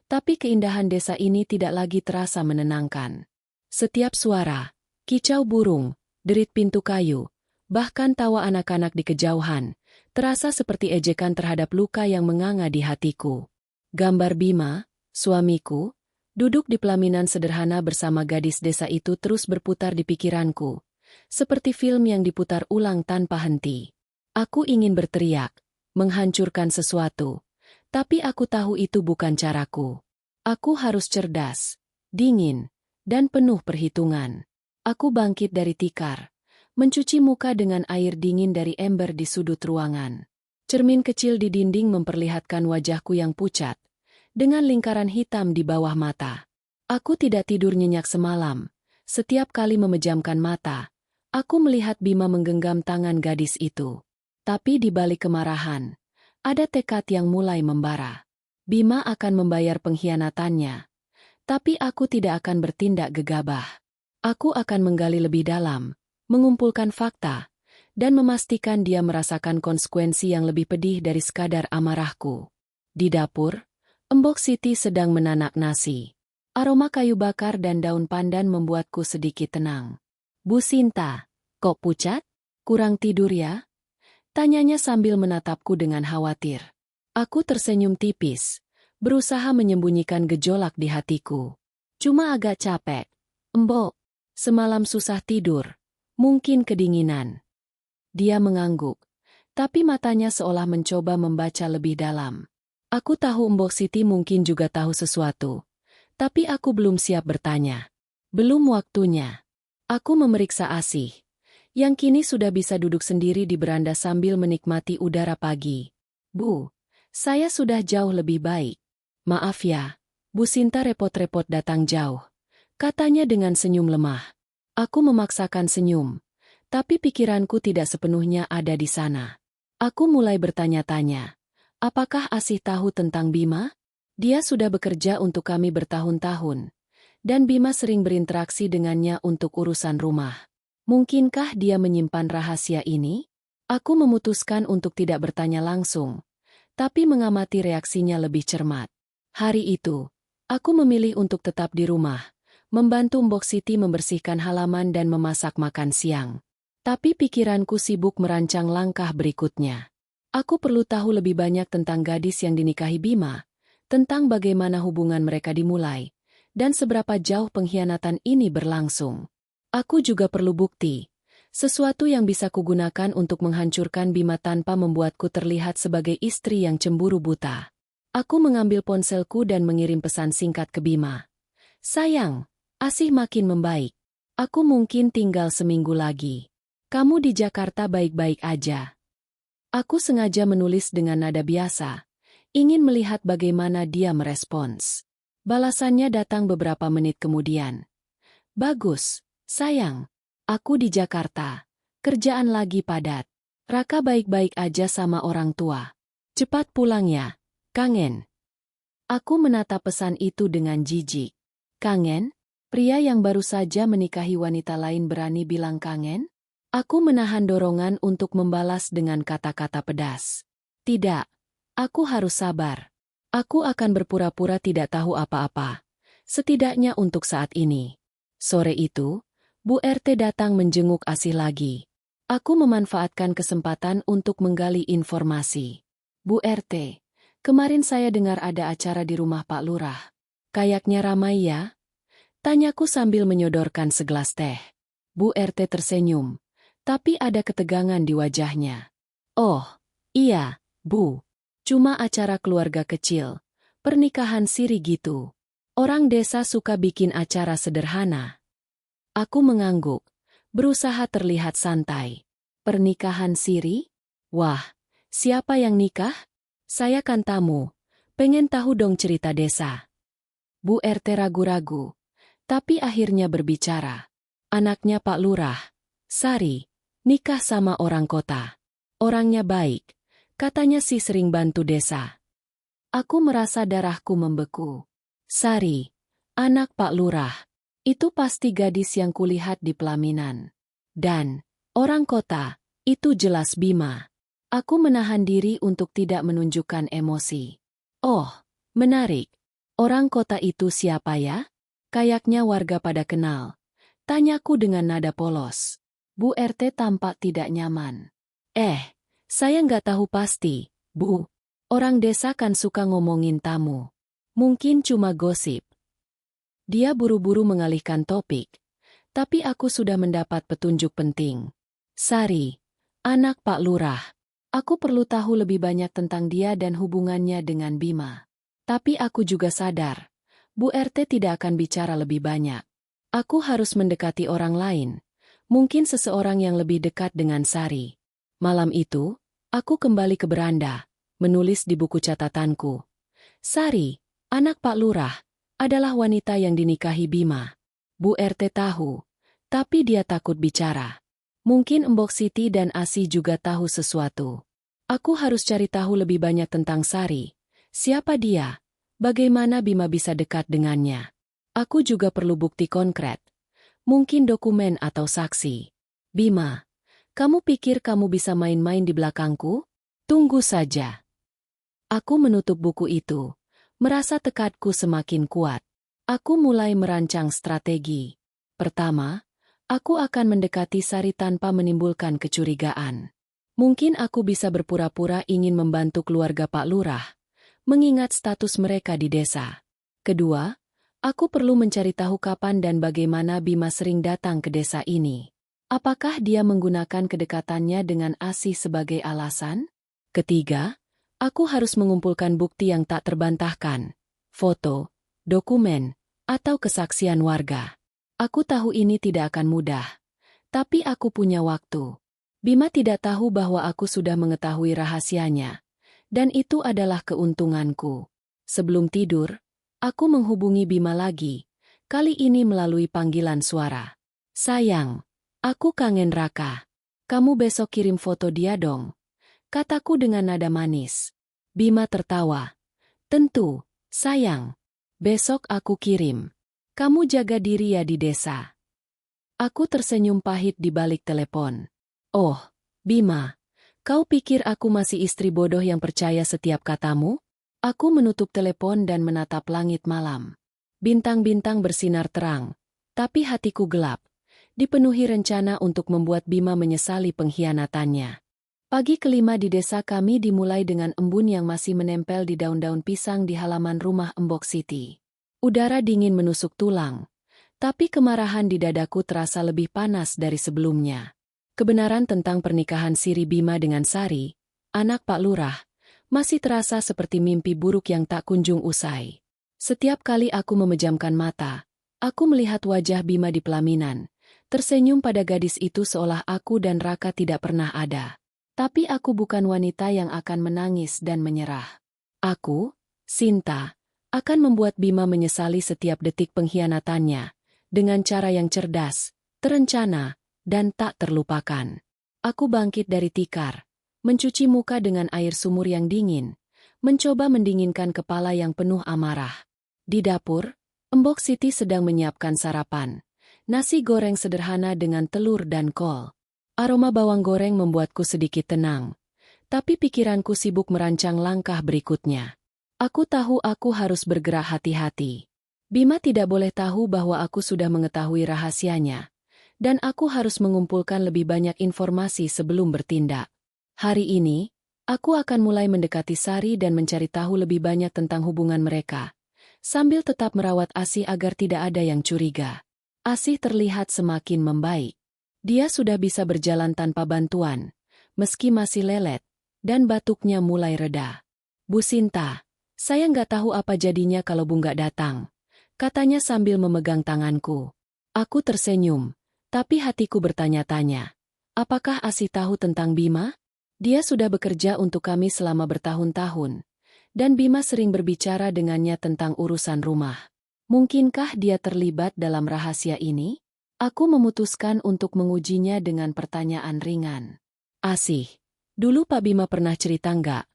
tapi keindahan desa ini tidak lagi terasa menenangkan. Setiap suara, kicau burung, derit pintu kayu, bahkan tawa anak-anak di kejauhan, terasa seperti ejekan terhadap luka yang menganga di hatiku. Gambar Bima, suamiku, duduk di pelaminan sederhana bersama gadis desa itu terus berputar di pikiranku, seperti film yang diputar ulang tanpa henti. Aku ingin berteriak, menghancurkan sesuatu, tapi aku tahu itu bukan caraku. Aku harus cerdas, dingin, dan penuh perhitungan. Aku bangkit dari tikar, mencuci muka dengan air dingin dari ember di sudut ruangan. Cermin kecil di dinding memperlihatkan wajahku yang pucat, dengan lingkaran hitam di bawah mata. Aku tidak tidur nyenyak semalam. Setiap kali memejamkan mata, aku melihat Bima menggenggam tangan gadis itu. Tapi di balik kemarahan, ada tekad yang mulai membara. Bima akan membayar pengkhianatannya. Tapi aku tidak akan bertindak gegabah. Aku akan menggali lebih dalam, mengumpulkan fakta, dan memastikan dia merasakan konsekuensi yang lebih pedih dari sekadar amarahku. Di dapur, Embok Siti sedang menanak nasi. Aroma kayu bakar dan daun pandan membuatku sedikit tenang. Bu Sinta, kok pucat? Kurang tidur ya? Tanyanya sambil menatapku dengan khawatir. Aku tersenyum tipis, berusaha menyembunyikan gejolak di hatiku. Cuma agak capek. Embok, semalam susah tidur. Mungkin kedinginan. Dia mengangguk, tapi matanya seolah mencoba membaca lebih dalam. Aku tahu Embok Siti mungkin juga tahu sesuatu. Tapi aku belum siap bertanya. Belum waktunya. Aku memeriksa Asih, yang kini sudah bisa duduk sendiri di beranda sambil menikmati udara pagi. Bu, saya sudah jauh lebih baik. Maaf ya, Bu Sinta repot-repot datang jauh. Katanya dengan senyum lemah. Aku memaksakan senyum, tapi pikiranku tidak sepenuhnya ada di sana. Aku mulai bertanya-tanya, apakah Asih tahu tentang Bima? Dia sudah bekerja untuk kami bertahun-tahun, dan Bima sering berinteraksi dengannya untuk urusan rumah. Mungkinkah dia menyimpan rahasia ini? Aku memutuskan untuk tidak bertanya langsung, tapi mengamati reaksinya lebih cermat. Hari itu, aku memilih untuk tetap di rumah, membantu Mbok Siti membersihkan halaman dan memasak makan siang. Tapi pikiranku sibuk merancang langkah berikutnya. Aku perlu tahu lebih banyak tentang gadis yang dinikahi Bima, tentang bagaimana hubungan mereka dimulai, dan seberapa jauh pengkhianatan ini berlangsung. Aku juga perlu bukti, sesuatu yang bisa kugunakan untuk menghancurkan Bima tanpa membuatku terlihat sebagai istri yang cemburu buta. Aku mengambil ponselku dan mengirim pesan singkat ke Bima. Sayang, ASih makin membaik. Aku mungkin tinggal seminggu lagi. Kamu di Jakarta baik-baik aja. Aku sengaja menulis dengan nada biasa, ingin melihat bagaimana dia merespons. Balasannya datang beberapa menit kemudian. Bagus, sayang. Aku di Jakarta. Kerjaan lagi padat. Raka baik-baik aja sama orang tua. Cepat pulang ya. Kangen. Aku menatap pesan itu dengan jijik. Kangen? Pria yang baru saja menikahi wanita lain berani bilang kangen? Aku menahan dorongan untuk membalas dengan kata-kata pedas. Tidak, aku harus sabar. Aku akan berpura-pura tidak tahu apa-apa. Setidaknya untuk saat ini. Sore itu, Bu RT datang menjenguk ASih lagi. Aku memanfaatkan kesempatan untuk menggali informasi. Bu RT, kemarin saya dengar ada acara di rumah Pak Lurah. Kayaknya ramai ya? Tanyaku sambil menyodorkan segelas teh. Bu RT tersenyum, tapi ada ketegangan di wajahnya. Oh, iya, Bu. Cuma acara keluarga kecil, pernikahan siri gitu. Orang desa suka bikin acara sederhana. Aku mengangguk, berusaha terlihat santai. Pernikahan siri? Wah, siapa yang nikah? Saya kan tamu, pengen tahu dong cerita desa. Bu RT ragu-ragu, tapi akhirnya berbicara. Anaknya Pak Lurah, Sari, nikah sama orang kota. Orangnya baik, katanya sih sering bantu desa. Aku merasa darahku membeku. Sari, anak Pak Lurah, itu pasti gadis yang kulihat di pelaminan. Dan, orang kota, itu jelas Bima. Aku menahan diri untuk tidak menunjukkan emosi. Oh, menarik. Orang kota itu siapa ya? Kayaknya warga pada kenal. Tanyaku dengan nada polos. Bu RT tampak tidak nyaman. Saya nggak tahu pasti, Bu. Orang desa kan suka ngomongin tamu. Mungkin cuma gosip. Dia buru-buru mengalihkan topik. Tapi aku sudah mendapat petunjuk penting. Sari, anak Pak Lurah. Aku perlu tahu lebih banyak tentang dia dan hubungannya dengan Bima. Tapi aku juga sadar, Bu RT tidak akan bicara lebih banyak. Aku harus mendekati orang lain. Mungkin seseorang yang lebih dekat dengan Sari. Malam itu, aku kembali ke beranda, menulis di buku catatanku. Sari, anak Pak Lurah, adalah wanita yang dinikahi Bima. Bu RT tahu, tapi dia takut bicara. Mungkin Mbok Siti dan ASih juga tahu sesuatu. Aku harus cari tahu lebih banyak tentang Sari. Siapa dia? Bagaimana Bima bisa dekat dengannya? Aku juga perlu bukti konkret. Mungkin dokumen atau saksi. Bima, kamu pikir kamu bisa main-main di belakangku? Tunggu saja. Aku menutup buku itu, merasa tekadku semakin kuat. Aku mulai merancang strategi. Pertama, aku akan mendekati Sari tanpa menimbulkan kecurigaan. Mungkin aku bisa berpura-pura ingin membantu keluarga Pak Lurah, mengingat status mereka di desa. Kedua, aku perlu mencari tahu kapan dan bagaimana Bima sering datang ke desa ini. Apakah dia menggunakan kedekatannya dengan ASih sebagai alasan? Ketiga, aku harus mengumpulkan bukti yang tak terbantahkan. Foto, dokumen, atau kesaksian warga. Aku tahu ini tidak akan mudah. Tapi aku punya waktu. Bima tidak tahu bahwa aku sudah mengetahui rahasianya. Dan itu adalah keuntunganku. Sebelum tidur, aku menghubungi Bima lagi, kali ini melalui panggilan suara. Sayang, aku kangen Raka. Kamu besok kirim foto dia dong. Kataku dengan nada manis. Bima tertawa. Tentu, sayang. Besok aku kirim. Kamu jaga diri ya di desa. Aku tersenyum pahit di balik telepon. Oh, Bima, kau pikir aku masih istri bodoh yang percaya setiap katamu? Aku menutup telepon dan menatap langit malam. Bintang-bintang bersinar terang, tapi hatiku gelap, dipenuhi rencana untuk membuat Bima menyesali pengkhianatannya. Pagi kelima di desa kami dimulai dengan embun yang masih menempel di daun-daun pisang di halaman rumah Embok Siti. Udara dingin menusuk tulang, tapi kemarahan di dadaku terasa lebih panas dari sebelumnya. Kebenaran tentang pernikahan Siri Bima dengan Sari, anak Pak Lurah, masih terasa seperti mimpi buruk yang tak kunjung usai. Setiap kali aku memejamkan mata, aku melihat wajah Bima di pelaminan, tersenyum pada gadis itu seolah aku dan Raka tidak pernah ada. Tapi aku bukan wanita yang akan menangis dan menyerah. Aku, Sinta, akan membuat Bima menyesali setiap detik pengkhianatannya, dengan cara yang cerdas, terencana, dan tak terlupakan. Aku bangkit dari tikar, mencuci muka dengan air sumur yang dingin, mencoba mendinginkan kepala yang penuh amarah. Di dapur, Embok Siti sedang menyiapkan sarapan. Nasi goreng sederhana dengan telur dan kol. Aroma bawang goreng membuatku sedikit tenang, tapi pikiranku sibuk merancang langkah berikutnya. Aku tahu aku harus bergerak hati-hati. Bima tidak boleh tahu bahwa aku sudah mengetahui rahasianya, dan aku harus mengumpulkan lebih banyak informasi sebelum bertindak. Hari ini, aku akan mulai mendekati Sari dan mencari tahu lebih banyak tentang hubungan mereka, sambil tetap merawat Asih agar tidak ada yang curiga. Asih terlihat semakin membaik. Dia sudah bisa berjalan tanpa bantuan, meski masih lelet, dan batuknya mulai reda. Bu Sinta, saya nggak tahu apa jadinya kalau Bu nggak datang, katanya sambil memegang tanganku. Aku tersenyum, tapi hatiku bertanya-tanya. Apakah Asih tahu tentang Bima? Dia sudah bekerja untuk kami selama bertahun-tahun, dan Bima sering berbicara dengannya tentang urusan rumah. Mungkinkah dia terlibat dalam rahasia ini? Aku memutuskan untuk mengujinya dengan pertanyaan ringan. Asih, dulu Pak Bima pernah cerita nggak?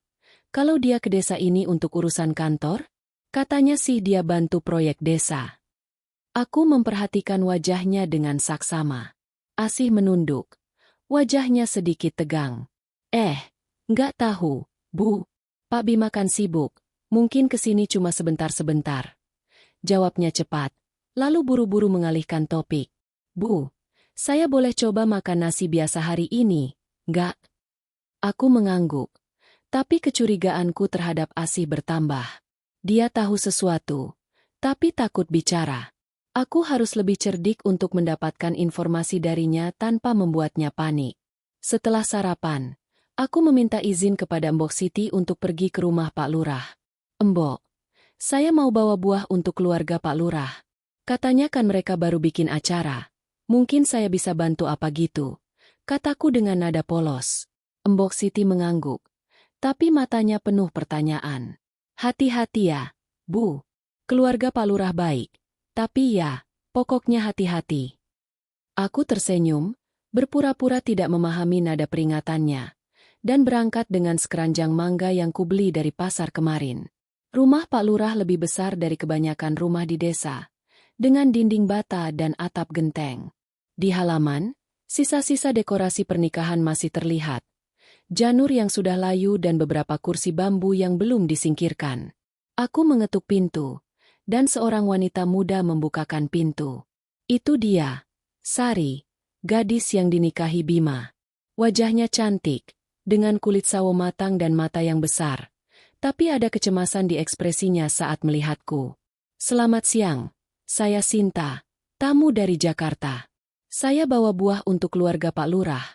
Kalau dia ke desa ini untuk urusan kantor? Katanya sih dia bantu proyek desa. Aku memperhatikan wajahnya dengan saksama. Asih menunduk. Wajahnya sedikit tegang. Nggak tahu, Bu. Pak Bima kan sibuk. Mungkin kesini cuma sebentar-sebentar. Jawabnya cepat, lalu buru-buru mengalihkan topik. Bu, saya boleh coba makan nasi biasa hari ini, nggak? Aku mengangguk. Tapi kecurigaanku terhadap Asih bertambah. Dia tahu sesuatu, tapi takut bicara. Aku harus lebih cerdik untuk mendapatkan informasi darinya tanpa membuatnya panik. Setelah sarapan, aku meminta izin kepada Embok Siti untuk pergi ke rumah Pak Lurah. Embok, saya mau bawa buah untuk keluarga Pak Lurah. Katanya kan mereka baru bikin acara. Mungkin saya bisa bantu apa gitu, kataku dengan nada polos. Embok Siti mengangguk, tapi matanya penuh pertanyaan. Hati-hati ya, Bu. Keluarga Pak Lurah baik, tapi ya, pokoknya hati-hati. Aku tersenyum, berpura-pura tidak memahami nada peringatannya, dan berangkat dengan sekeranjang mangga yang kubeli dari pasar kemarin. Rumah Pak Lurah lebih besar dari kebanyakan rumah di desa, dengan dinding bata dan atap genteng. Di halaman, sisa-sisa dekorasi pernikahan masih terlihat. Janur yang sudah layu dan beberapa kursi bambu yang belum disingkirkan. Aku mengetuk pintu, dan seorang wanita muda membukakan pintu. Itu dia, Sari, gadis yang dinikahi Bima. Wajahnya cantik, dengan kulit sawo matang dan mata yang besar, tapi ada kecemasan di ekspresinya saat melihatku. Selamat siang, saya Sinta, tamu dari Jakarta. Saya bawa buah untuk keluarga Pak Lurah.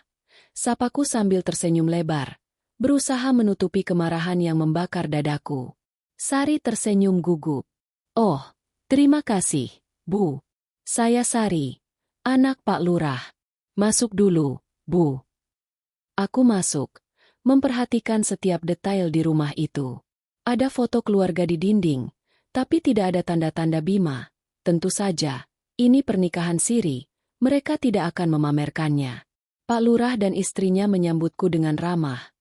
Sapaku sambil tersenyum lebar, berusaha menutupi kemarahan yang membakar dadaku. Sari tersenyum gugup. Oh, terima kasih, Bu. Saya Sari, anak Pak Lurah. Masuk dulu, Bu. Aku masuk, memperhatikan setiap detail di rumah itu. Ada foto keluarga di dinding, tapi tidak ada tanda-tanda Bima. Tentu saja, ini pernikahan siri, mereka tidak akan memamerkannya. Pak Lurah dan istrinya menyambutku dengan ramah,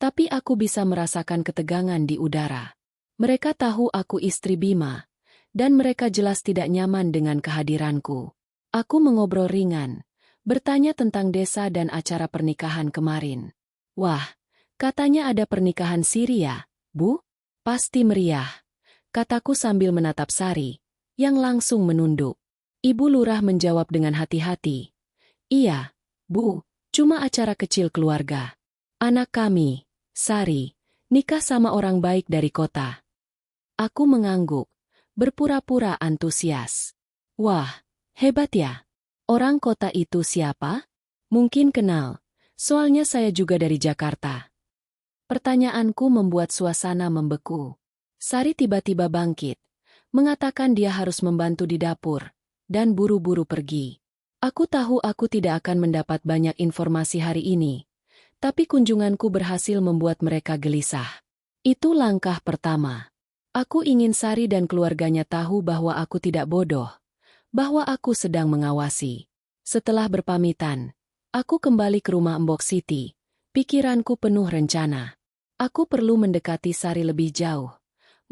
tapi aku bisa merasakan ketegangan di udara. Mereka tahu aku istri Bima, dan mereka jelas tidak nyaman dengan kehadiranku. Aku mengobrol ringan, bertanya tentang desa dan acara pernikahan kemarin. Wah, katanya ada pernikahan siri ya, Bu? Pasti meriah, kataku sambil menatap Sari, yang langsung menunduk. Ibu lurah menjawab dengan hati-hati. Iya, Bu, cuma acara kecil keluarga. Anak kami, Sari, nikah sama orang baik dari kota. Aku mengangguk, berpura-pura antusias. Wah, hebat ya. Orang kota itu siapa? Mungkin kenal, soalnya saya juga dari Jakarta. Pertanyaanku membuat suasana membeku. Sari tiba-tiba bangkit, mengatakan dia harus membantu di dapur, dan buru-buru pergi. Aku tahu aku tidak akan mendapat banyak informasi hari ini, tapi kunjunganku berhasil membuat mereka gelisah. Itu langkah pertama. Aku ingin Sari dan keluarganya tahu bahwa aku tidak bodoh, bahwa aku sedang mengawasi. Setelah berpamitan, aku kembali ke rumah Mbok Siti. Pikiranku penuh rencana. Aku perlu mendekati Sari lebih jauh,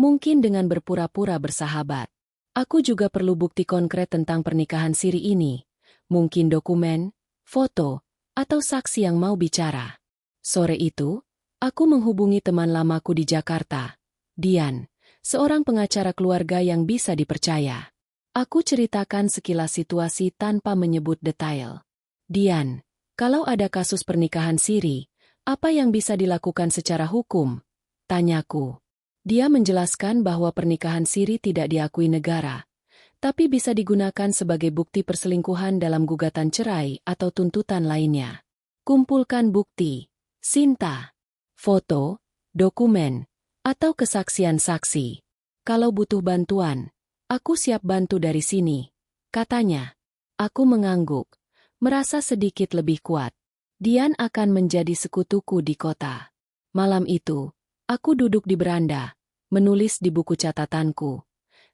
mungkin dengan berpura-pura bersahabat. Aku juga perlu bukti konkret tentang pernikahan siri ini. Mungkin dokumen, foto, atau saksi yang mau bicara. Sore itu, aku menghubungi teman lamaku di Jakarta, Dian, seorang pengacara keluarga yang bisa dipercaya. Aku ceritakan sekilas situasi tanpa menyebut detail. Dian, kalau ada kasus pernikahan siri, apa yang bisa dilakukan secara hukum? Tanyaku. Dia menjelaskan bahwa pernikahan siri tidak diakui negara, tapi bisa digunakan sebagai bukti perselingkuhan dalam gugatan cerai atau tuntutan lainnya. Kumpulkan bukti, Sinta, foto, dokumen, atau kesaksian saksi. Kalau butuh bantuan, aku siap bantu dari sini, katanya. Aku mengangguk, merasa sedikit lebih kuat. Dian akan menjadi sekutuku di kota. Malam itu, aku duduk di beranda, menulis di buku catatanku.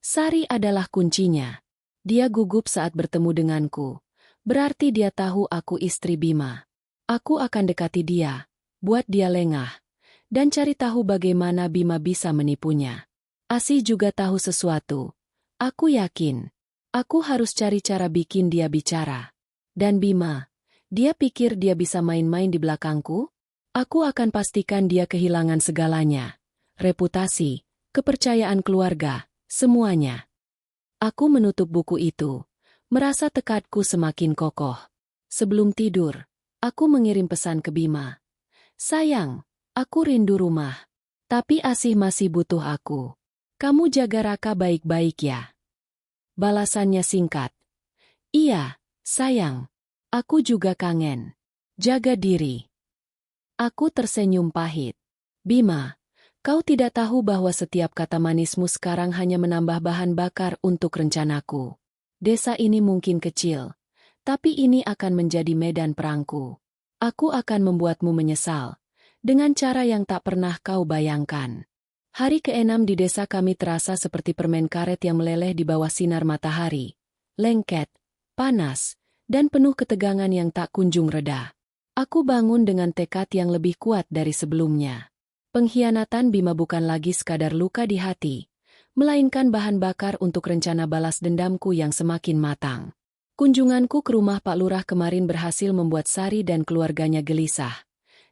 Sari adalah kuncinya. Dia gugup saat bertemu denganku. Berarti dia tahu aku istri Bima. Aku akan dekati dia, buat dia lengah, dan cari tahu bagaimana Bima bisa menipunya. Asih juga tahu sesuatu. Aku yakin. Aku harus cari cara bikin dia bicara. Dan Bima, dia pikir dia bisa main-main di belakangku? Aku akan pastikan dia kehilangan segalanya. Reputasi, kepercayaan keluarga, semuanya. Aku menutup buku itu, merasa tekadku semakin kokoh. Sebelum tidur, aku mengirim pesan ke Bima. Sayang, aku rindu rumah. Tapi Asih masih butuh aku. Kamu jaga Raka baik-baik ya. Balasannya singkat. Iya, sayang. Aku juga kangen. Jaga diri. Aku tersenyum pahit. Bima, kau tidak tahu bahwa setiap kata manismu sekarang hanya menambah bahan bakar untuk rencanaku. Desa ini mungkin kecil, tapi ini akan menjadi medan perangku. Aku akan membuatmu menyesal, dengan cara yang tak pernah kau bayangkan. Hari ke-6 di desa kami terasa seperti permen karet yang meleleh di bawah sinar matahari. Lengket, panas, dan penuh ketegangan yang tak kunjung reda. Aku bangun dengan tekad yang lebih kuat dari sebelumnya. Pengkhianatan Bima bukan lagi sekadar luka di hati, melainkan bahan bakar untuk rencana balas dendamku yang semakin matang. Kunjunganku ke rumah Pak Lurah kemarin berhasil membuat Sari dan keluarganya gelisah.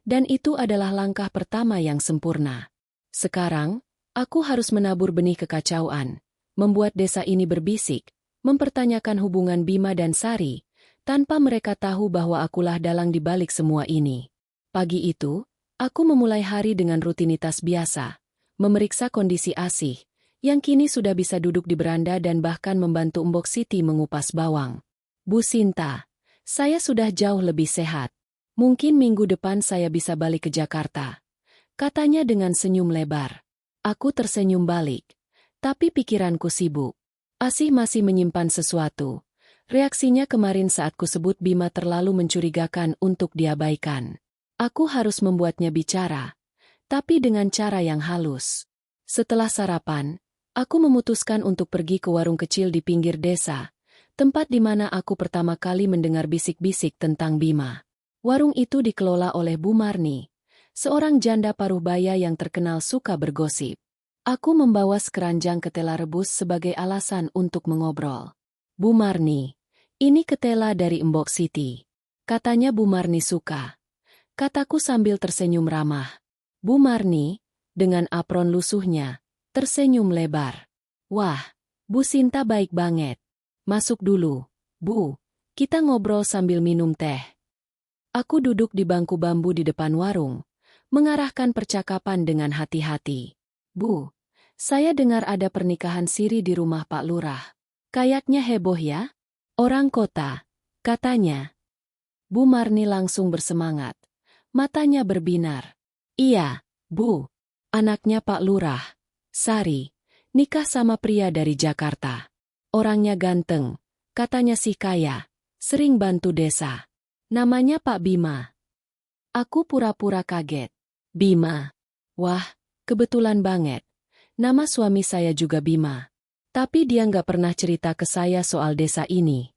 Dan itu adalah langkah pertama yang sempurna. Sekarang, aku harus menabur benih kekacauan, membuat desa ini berbisik, mempertanyakan hubungan Bima dan Sari, tanpa mereka tahu bahwa akulah dalang di balik semua ini. Pagi itu, aku memulai hari dengan rutinitas biasa, memeriksa kondisi Asih, yang kini sudah bisa duduk di beranda dan bahkan membantu Mbok Siti mengupas bawang. Bu Sinta, saya sudah jauh lebih sehat. Mungkin minggu depan saya bisa balik ke Jakarta, katanya dengan senyum lebar. Aku tersenyum balik, tapi pikiranku sibuk. Asih masih menyimpan sesuatu. Reaksinya kemarin saat ku sebut Bima terlalu mencurigakan untuk diabaikan. Aku harus membuatnya bicara, tapi dengan cara yang halus. Setelah sarapan, aku memutuskan untuk pergi ke warung kecil di pinggir desa, tempat di mana aku pertama kali mendengar bisik-bisik tentang Bima. Warung itu dikelola oleh Bu Marni, seorang janda paruh baya yang terkenal suka bergosip. Aku membawa sekeranjang ketela rebus sebagai alasan untuk mengobrol. Bu Marni, Ini ketela dari Embok Siti. Katanya Bu Marni suka. Kataku sambil tersenyum ramah. Bu Marni, dengan apron lusuhnya, tersenyum lebar. Wah, Bu Sinta baik banget. Masuk dulu, Bu. Kita ngobrol sambil minum teh. Aku duduk di bangku bambu di depan warung, mengarahkan percakapan dengan hati-hati. Bu, saya dengar ada pernikahan siri di rumah Pak Lurah. Kayaknya heboh ya? Orang kota, katanya. Bu Marni langsung bersemangat. Matanya berbinar. Iya, Bu. Anaknya Pak Lurah, Sari, nikah sama pria dari Jakarta. Orangnya ganteng, katanya sih kaya, sering bantu desa. Namanya Pak Bima. Aku pura-pura kaget. Bima. Wah, kebetulan banget. Nama suami saya juga Bima. Tapi dia nggak pernah cerita ke saya soal desa ini.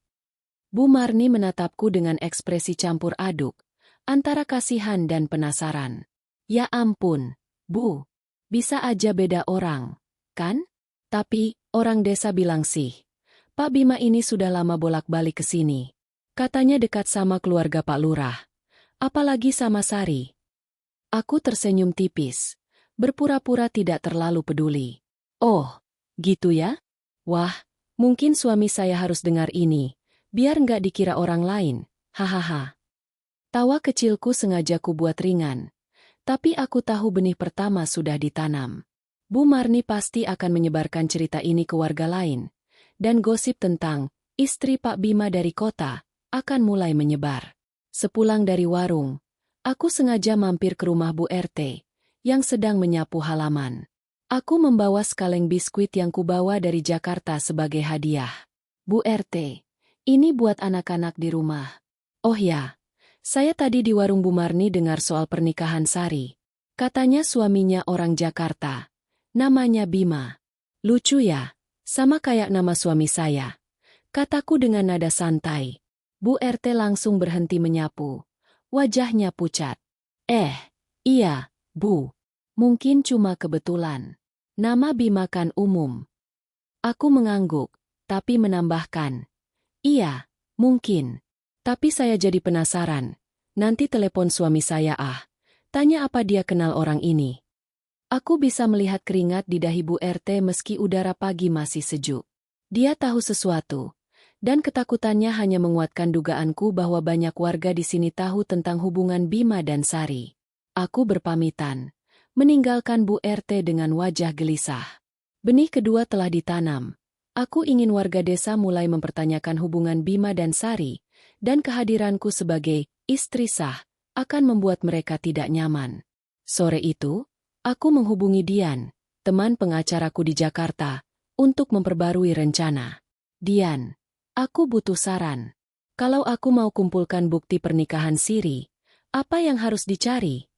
Bu Marni menatapku dengan ekspresi campur aduk, antara kasihan dan penasaran. Ya ampun, Bu. Bisa aja beda orang, kan? Tapi, orang desa bilang sih, Pak Bima ini sudah lama bolak-balik ke sini. Katanya dekat sama keluarga Pak Lurah. Apalagi sama Sari. Aku tersenyum tipis, berpura-pura tidak terlalu peduli. Oh, gitu ya? Wah, mungkin suami saya harus dengar ini, biar nggak dikira orang lain, hahaha. Tawa kecilku sengaja ku buat ringan, tapi aku tahu benih pertama sudah ditanam. Bu Marni pasti akan menyebarkan cerita ini ke warga lain, dan gosip tentang istri Pak Bima dari kota akan mulai menyebar. Sepulang dari warung, aku sengaja mampir ke rumah Bu RT, yang sedang menyapu halaman. Aku membawa sekaleng biskuit yang kubawa dari Jakarta sebagai hadiah. Bu RT, ini buat anak-anak di rumah. Oh ya, saya tadi di warung Bu Marni dengar soal pernikahan Sari. Katanya suaminya orang Jakarta. Namanya Bima. Lucu ya, sama kayak nama suami saya. Kataku dengan nada santai. Bu RT langsung berhenti menyapu. Wajahnya pucat. Iya, Bu. Mungkin cuma kebetulan. Nama Bima kan umum. Aku mengangguk, tapi menambahkan. Iya, mungkin. Tapi saya jadi penasaran. Nanti telepon suami saya tanya apa dia kenal orang ini. Aku bisa melihat keringat di dahi Bu RT meski udara pagi masih sejuk. Dia tahu sesuatu. Dan ketakutannya hanya menguatkan dugaanku bahwa banyak warga di sini tahu tentang hubungan Bima dan Sari. Aku berpamitan, meninggalkan Bu RT dengan wajah gelisah. Benih kedua telah ditanam. Aku ingin warga desa mulai mempertanyakan hubungan Bima dan Sari, dan kehadiranku sebagai istri sah akan membuat mereka tidak nyaman. Sore itu, aku menghubungi Dian, teman pengacaraku di Jakarta, untuk memperbarui rencana. Dian, aku butuh saran. Kalau aku mau kumpulkan bukti pernikahan siri, apa yang harus dicari?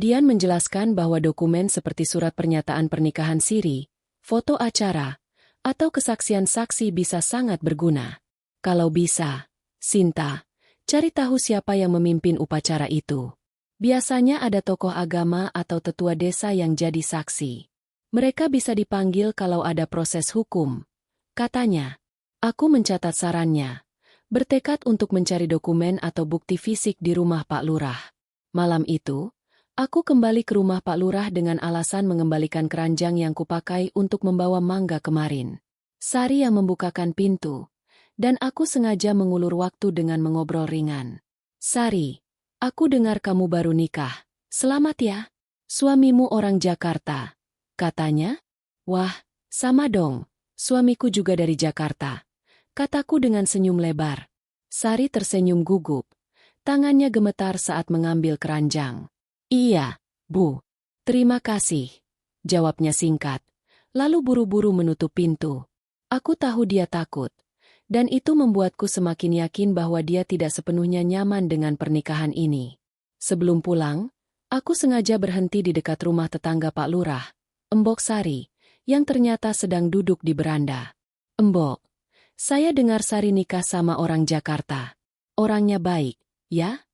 Dian menjelaskan bahwa dokumen seperti surat pernyataan pernikahan siri, foto acara, atau kesaksian saksi bisa sangat berguna. Kalau bisa, Sinta, cari tahu siapa yang memimpin upacara itu. Biasanya ada tokoh agama atau tetua desa yang jadi saksi. Mereka bisa dipanggil kalau ada proses hukum. Katanya, aku mencatat sarannya, bertekad untuk mencari dokumen atau bukti fisik di rumah Pak Lurah. Malam itu, aku kembali ke rumah Pak Lurah dengan alasan mengembalikan keranjang yang kupakai untuk membawa mangga kemarin. Sari yang membukakan pintu, dan aku sengaja mengulur waktu dengan mengobrol ringan. Sari, aku dengar kamu baru nikah. Selamat ya. Suamimu orang Jakarta, katanya. Wah, sama dong. Suamiku juga dari Jakarta, kataku dengan senyum lebar. Sari tersenyum gugup. Tangannya gemetar saat mengambil keranjang. Iya, Bu. Terima kasih. Jawabnya singkat. Lalu buru-buru menutup pintu. Aku tahu dia takut. Dan itu membuatku semakin yakin bahwa dia tidak sepenuhnya nyaman dengan pernikahan ini. Sebelum pulang, aku sengaja berhenti di dekat rumah tetangga Pak Lurah, Embok Sari, yang ternyata sedang duduk di beranda. Embok, saya dengar Sari nikah sama orang Jakarta. Orangnya baik, ya?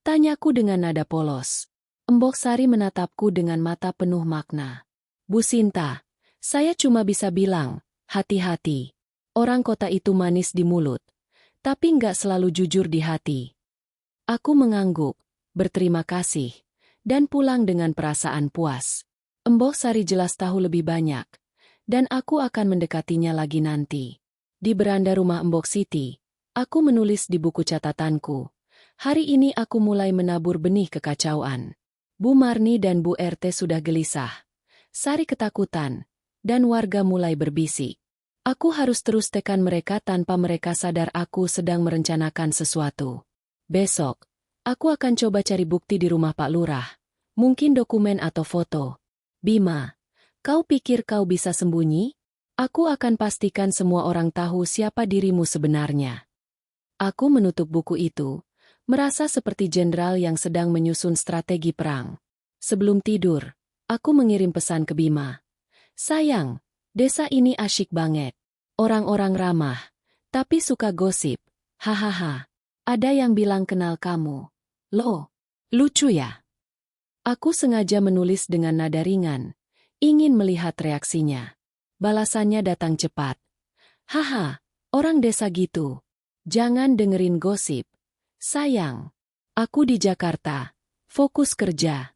Tanyaku dengan nada polos. Embok Sari menatapku dengan mata penuh makna. Bu Sinta, saya cuma bisa bilang, hati-hati. Orang kota itu manis di mulut, tapi nggak selalu jujur di hati. Aku mengangguk, berterima kasih, dan pulang dengan perasaan puas. Mbok Sari jelas tahu lebih banyak, dan aku akan mendekatinya lagi nanti. Di beranda rumah Mbok Siti, aku menulis di buku catatanku. Hari ini aku mulai menabur benih kekacauan. Bu Marni dan Bu RT sudah gelisah. Sari ketakutan, dan warga mulai berbisik. Aku harus terus tekan mereka tanpa mereka sadar aku sedang merencanakan sesuatu. Besok, aku akan coba cari bukti di rumah Pak Lurah. Mungkin dokumen atau foto. Bima, kau pikir kau bisa sembunyi? Aku akan pastikan semua orang tahu siapa dirimu sebenarnya. Aku menutup buku itu, merasa seperti jenderal yang sedang menyusun strategi perang. Sebelum tidur, aku mengirim pesan ke Bima. Sayang, desa ini asyik banget. Orang-orang ramah, tapi suka gosip. Hahaha. Ada yang bilang kenal kamu. Loh, lucu ya? Aku sengaja menulis dengan nada ringan, ingin melihat reaksinya. Balasannya datang cepat. Haha, orang desa gitu. Jangan dengerin gosip. Sayang, aku di Jakarta. Fokus kerja.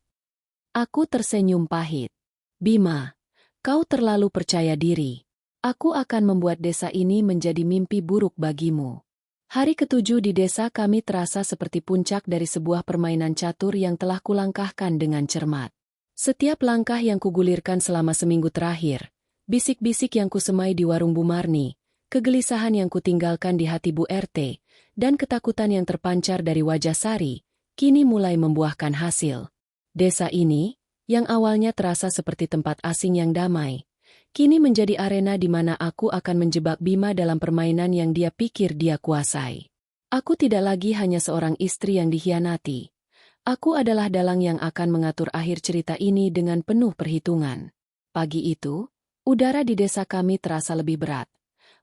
Aku tersenyum pahit. Bima, kau terlalu percaya diri. Aku akan membuat desa ini menjadi mimpi buruk bagimu. Hari ke-7 di desa kami terasa seperti puncak dari sebuah permainan catur yang telah kulangkahkan dengan cermat. Setiap langkah yang kugulirkan selama seminggu terakhir, bisik-bisik yang kusemai di warung Bu Marni, kegelisahan yang kutinggalkan di hati Bu RT, dan ketakutan yang terpancar dari wajah Sari, kini mulai membuahkan hasil. Desa ini, yang awalnya terasa seperti tempat asing yang damai, kini menjadi arena di mana aku akan menjebak Bima dalam permainan yang dia pikir dia kuasai. Aku tidak lagi hanya seorang istri yang dikhianati. Aku adalah dalang yang akan mengatur akhir cerita ini dengan penuh perhitungan. Pagi itu, udara di desa kami terasa lebih berat.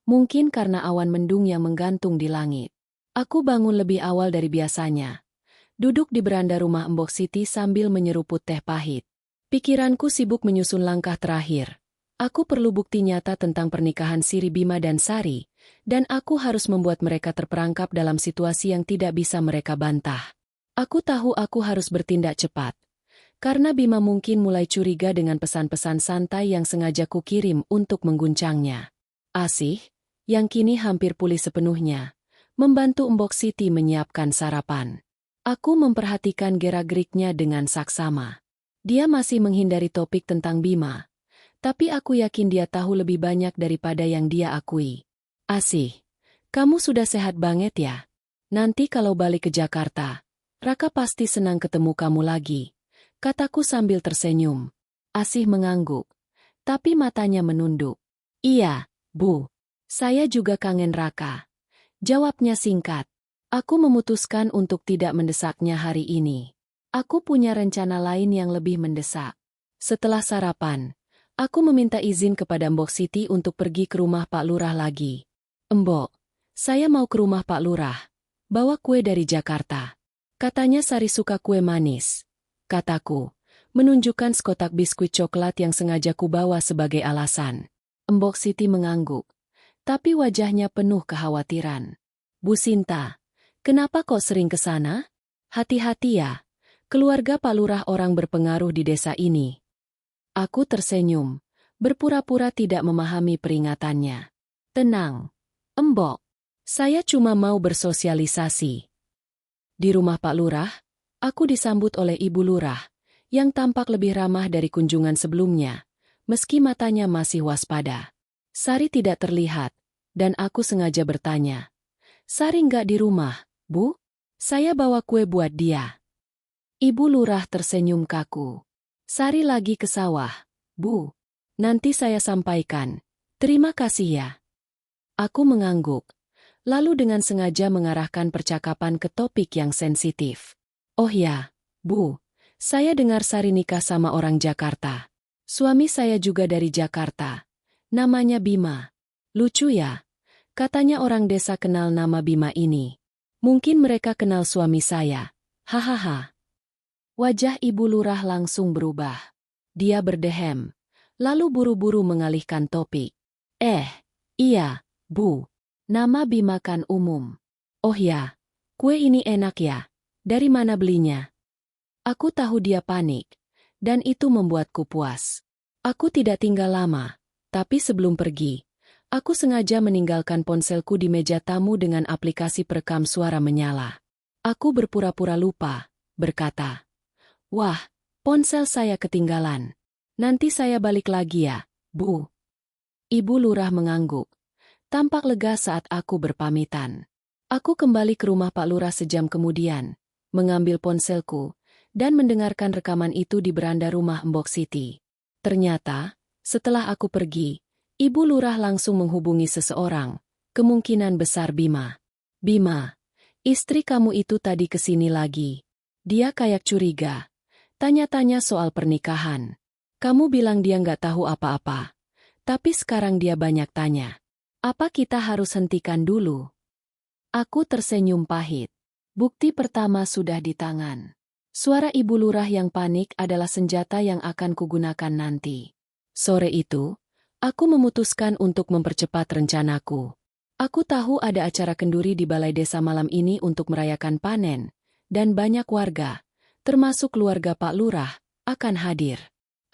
Mungkin karena awan mendung yang menggantung di langit. Aku bangun lebih awal dari biasanya. Duduk di beranda rumah Mbok Siti sambil menyeruput teh pahit. Pikiranku sibuk menyusun langkah terakhir. Aku perlu bukti nyata tentang pernikahan Siri Bima dan Sari, dan aku harus membuat mereka terperangkap dalam situasi yang tidak bisa mereka bantah. Aku tahu aku harus bertindak cepat, karena Bima mungkin mulai curiga dengan pesan-pesan santai yang sengaja kukirim untuk mengguncangnya. Asih, yang kini hampir pulih sepenuhnya, membantu Mbok Siti menyiapkan sarapan. Aku memperhatikan gerak-geriknya dengan saksama. Dia masih menghindari topik tentang Bima. Tapi aku yakin dia tahu lebih banyak daripada yang dia akui. Asih, kamu sudah sehat banget ya? Nanti kalau balik ke Jakarta, Raka pasti senang ketemu kamu lagi, kataku sambil tersenyum. Asih mengangguk, tapi matanya menunduk. Iya, Bu. Saya juga kangen Raka. Jawabnya singkat. Aku memutuskan untuk tidak mendesaknya hari ini. Aku punya rencana lain yang lebih mendesak. Setelah sarapan, aku meminta izin kepada Mbok Siti untuk pergi ke rumah Pak Lurah lagi. Mbok, saya mau ke rumah Pak Lurah. Bawa kue dari Jakarta. Katanya Sari suka kue manis. Kataku, menunjukkan sekotak biskuit coklat yang sengaja kubawa sebagai alasan. Mbok Siti mengangguk, tapi wajahnya penuh kekhawatiran. Bu Sinta, kenapa kok sering ke sana? Hati-hati ya, keluarga Pak Lurah orang berpengaruh di desa ini. Aku tersenyum, berpura-pura tidak memahami peringatannya. Tenang, Mbok. Saya cuma mau bersosialisasi. Di rumah Pak Lurah, aku disambut oleh Ibu Lurah, yang tampak lebih ramah dari kunjungan sebelumnya, meski matanya masih waspada. Sari tidak terlihat, dan aku sengaja bertanya. Sari nggak di rumah, Bu? Saya bawa kue buat dia. Ibu Lurah tersenyum kaku. Sari lagi ke sawah, Bu. Nanti saya sampaikan. Terima kasih ya. Aku mengangguk, lalu dengan sengaja mengarahkan percakapan ke topik yang sensitif. Oh ya, Bu. Saya dengar Sari nikah sama orang Jakarta. Suami saya juga dari Jakarta. Namanya Bima. Lucu ya. Katanya orang desa kenal nama Bima ini. Mungkin mereka kenal suami saya. Hahaha. Wajah Ibu Lurah langsung berubah. Dia berdehem, lalu buru-buru mengalihkan topik. Iya, Bu. Nama Bima kan umum. Oh ya, kue ini enak ya. Dari mana belinya? Aku tahu dia panik, dan itu membuatku puas. Aku tidak tinggal lama, tapi sebelum pergi, aku sengaja meninggalkan ponselku di meja tamu dengan aplikasi perekam suara menyala. Aku berpura-pura lupa, berkata, "Wah, ponsel saya ketinggalan. Nanti saya balik lagi ya, Bu." Ibu lurah mengangguk, tampak lega saat aku berpamitan. Aku kembali ke rumah Pak Lurah sejam kemudian, mengambil ponselku, dan mendengarkan rekaman itu di beranda rumah Mbok Siti. Ternyata, setelah aku pergi, Ibu Lurah langsung menghubungi seseorang, kemungkinan besar Bima. "Bima, istri kamu itu tadi kesini lagi. Dia kayak curiga. Tanya-tanya soal pernikahan. Kamu bilang dia nggak tahu apa-apa. Tapi sekarang dia banyak tanya. Apa kita harus hentikan dulu?" Aku tersenyum pahit. Bukti pertama sudah di tangan. Suara Ibu Lurah yang panik adalah senjata yang akan kugunakan nanti. Sore itu, aku memutuskan untuk mempercepat rencanaku. Aku tahu ada acara kenduri di balai desa malam ini untuk merayakan panen, dan banyak warga, termasuk keluarga Pak Lurah, akan hadir.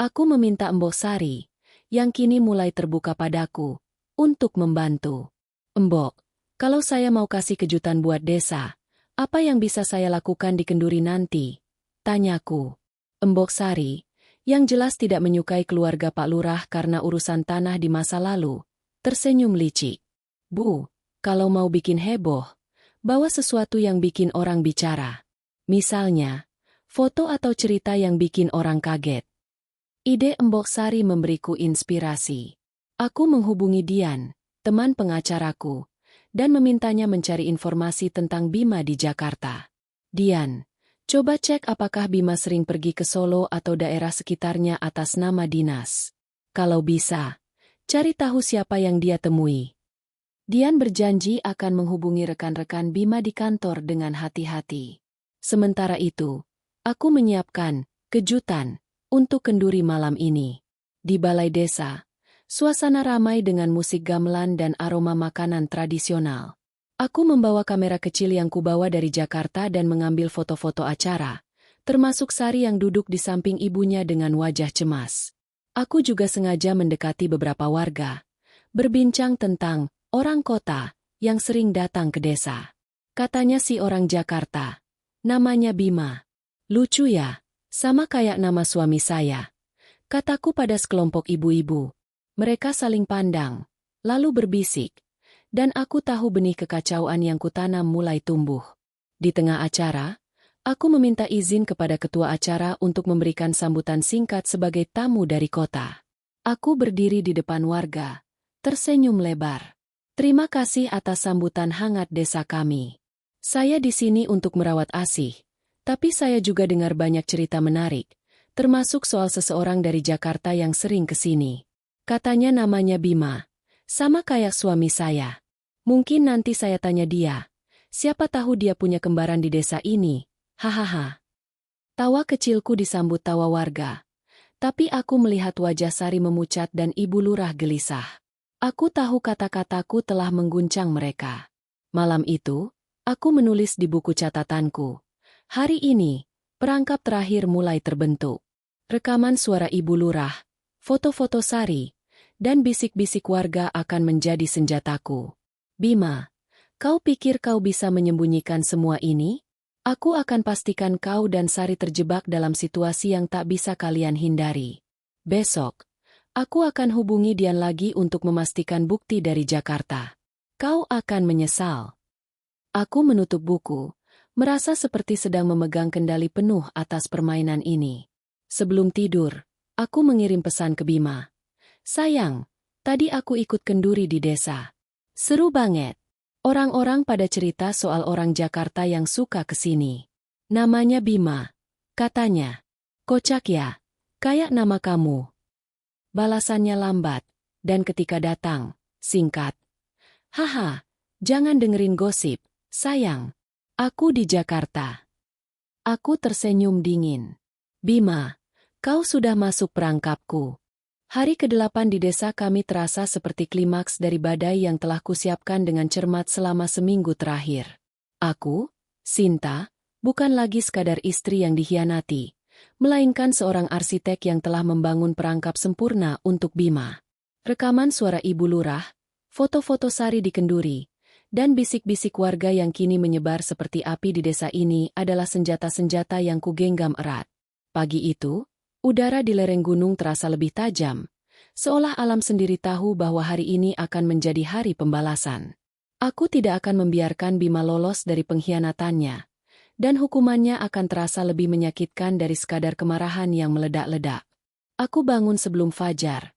Aku meminta Mbok Sari, yang kini mulai terbuka padaku, untuk membantu. "Mbok, kalau saya mau kasih kejutan buat desa, apa yang bisa saya lakukan di kenduri nanti?" tanyaku. Mbok Sari, yang jelas tidak menyukai keluarga Pak Lurah karena urusan tanah di masa lalu, tersenyum licik. "Bu, kalau mau bikin heboh, bawa sesuatu yang bikin orang bicara. Misalnya, foto atau cerita yang bikin orang kaget." Ide Mbok Sari memberiku inspirasi. Aku menghubungi Dian, teman pengacaraku, dan memintanya mencari informasi tentang Bima di Jakarta. "Dian, coba cek apakah Bima sering pergi ke Solo atau daerah sekitarnya atas nama dinas. Kalau bisa, cari tahu siapa yang dia temui." Dian berjanji akan menghubungi rekan-rekan Bima di kantor dengan hati-hati. Sementara itu, aku menyiapkan kejutan untuk kenduri malam ini. Di balai desa, suasana ramai dengan musik gamelan dan aroma makanan tradisional. Aku membawa kamera kecil yang kubawa dari Jakarta dan mengambil foto-foto acara, termasuk Sari yang duduk di samping ibunya dengan wajah cemas. Aku juga sengaja mendekati beberapa warga, berbincang tentang orang kota yang sering datang ke desa. Katanya si orang Jakarta, namanya Bima. "Lucu ya, sama kayak nama suami saya," kataku pada sekelompok ibu-ibu. Mereka saling pandang, lalu berbisik, dan aku tahu benih kekacauan yang kutanam mulai tumbuh. Di tengah acara, aku meminta izin kepada ketua acara untuk memberikan sambutan singkat sebagai tamu dari kota. Aku berdiri di depan warga, tersenyum lebar. "Terima kasih atas sambutan hangat desa kami. Saya di sini untuk merawat ASih, tapi saya juga dengar banyak cerita menarik, termasuk soal seseorang dari Jakarta yang sering ke sini. Katanya namanya Bima, sama kayak suami saya. Mungkin nanti saya tanya dia, siapa tahu dia punya kembaran di desa ini, hahaha." Tawa kecilku disambut tawa warga, tapi aku melihat wajah Sari memucat dan Ibu Lurah gelisah. Aku tahu kata-kataku telah mengguncang mereka. Malam itu, aku menulis di buku catatanku. Hari ini, perangkap terakhir mulai terbentuk. Rekaman suara Ibu Lurah, foto-foto Sari, dan bisik-bisik warga akan menjadi senjataku. "Bima, kau pikir kau bisa menyembunyikan semua ini? Aku akan pastikan kau dan Sari terjebak dalam situasi yang tak bisa kalian hindari. Besok, aku akan hubungi Dian lagi untuk memastikan bukti dari Jakarta. Kau akan menyesal." Aku menutup buku, merasa seperti sedang memegang kendali penuh atas permainan ini. Sebelum tidur, aku mengirim pesan ke Bima. "Sayang, tadi aku ikut kenduri di desa. Seru banget. Orang-orang pada cerita soal orang Jakarta yang suka kesini. Namanya Bima," katanya. "Kocak ya, kayak nama kamu." Balasannya lambat, dan ketika datang, singkat. "Haha, jangan dengerin gosip, sayang. Aku di Jakarta." Aku tersenyum dingin. "Bima, kau sudah masuk perangkapku." Hari ke-8 di desa kami terasa seperti klimaks dari badai yang telah kusiapkan dengan cermat selama seminggu terakhir. Aku, Sinta, bukan lagi sekadar istri yang dikhianati, melainkan seorang arsitek yang telah membangun perangkap sempurna untuk Bima. Rekaman suara Ibu Lurah, foto-foto Sari dikenduri, dan bisik-bisik warga yang kini menyebar seperti api di desa ini adalah senjata-senjata yang kugenggam erat. Pagi itu, udara di lereng gunung terasa lebih tajam, seolah alam sendiri tahu bahwa hari ini akan menjadi hari pembalasan. Aku tidak akan membiarkan Bima lolos dari pengkhianatannya, dan hukumannya akan terasa lebih menyakitkan dari sekadar kemarahan yang meledak-ledak. Aku bangun sebelum fajar,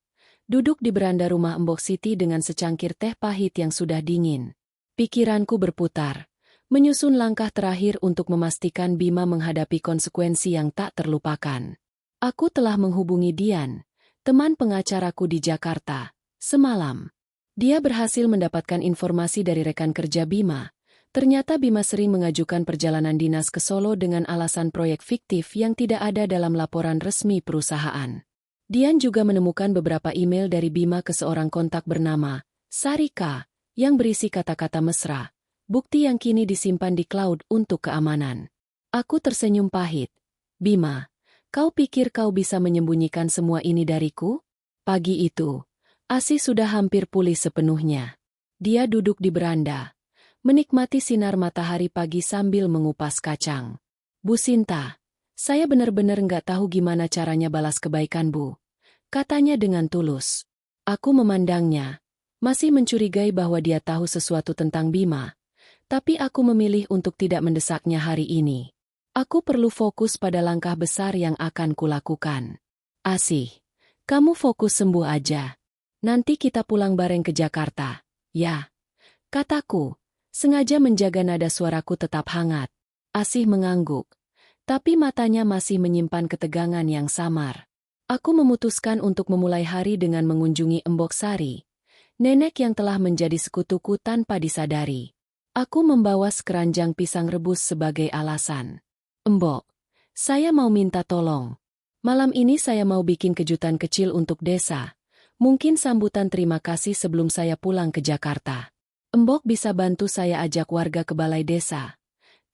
duduk di beranda rumah Embok Siti dengan secangkir teh pahit yang sudah dingin. Pikiranku berputar, menyusun langkah terakhir untuk memastikan Bima menghadapi konsekuensi yang tak terlupakan. Aku telah menghubungi Dian, teman pengacaraku di Jakarta, semalam. Dia berhasil mendapatkan informasi dari rekan kerja Bima. Ternyata Bima sering mengajukan perjalanan dinas ke Solo dengan alasan proyek fiktif yang tidak ada dalam laporan resmi perusahaan. Dian juga menemukan beberapa email dari Bima ke seorang kontak bernama Sarika, yang berisi kata-kata mesra, bukti yang kini disimpan di cloud untuk keamanan. Aku tersenyum pahit. Bima, kau pikir kau bisa menyembunyikan semua ini dariku? Pagi itu, Asih sudah hampir pulih sepenuhnya. Dia duduk di beranda, menikmati sinar matahari pagi sambil mengupas kacang. Bu Sinta, saya benar-benar nggak tahu gimana caranya balas kebaikan Bu, katanya dengan tulus. Aku memandangnya, masih mencurigai bahwa dia tahu sesuatu tentang Bima, tapi aku memilih untuk tidak mendesaknya hari ini. Aku perlu fokus pada langkah besar yang akan kulakukan. Asih, kamu fokus sembuh aja. Nanti kita pulang bareng ke Jakarta, ya, kataku, sengaja menjaga nada suaraku tetap hangat. Asih mengangguk, tapi matanya masih menyimpan ketegangan yang samar. Aku memutuskan untuk memulai hari dengan mengunjungi Embok Sari, nenek yang telah menjadi sekutuku tanpa disadari. Aku membawa sekeranjang pisang rebus sebagai alasan. Embok, saya mau minta tolong. Malam ini saya mau bikin kejutan kecil untuk desa. Mungkin sambutan terima kasih sebelum saya pulang ke Jakarta. Embok bisa bantu saya ajak warga ke balai desa?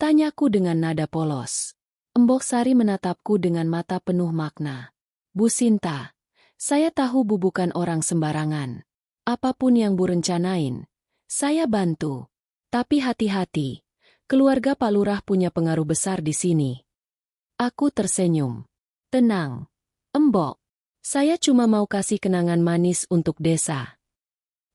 Tanyaku dengan nada polos. Embok Sari menatapku dengan mata penuh makna. Bu Sinta, saya tahu Bu bukan orang sembarangan. Apapun yang Bu rencanain, saya bantu. Tapi hati-hati, keluarga Pak Lurah punya pengaruh besar di sini. Aku tersenyum. Tenang, Embok. Saya cuma mau kasih kenangan manis untuk desa.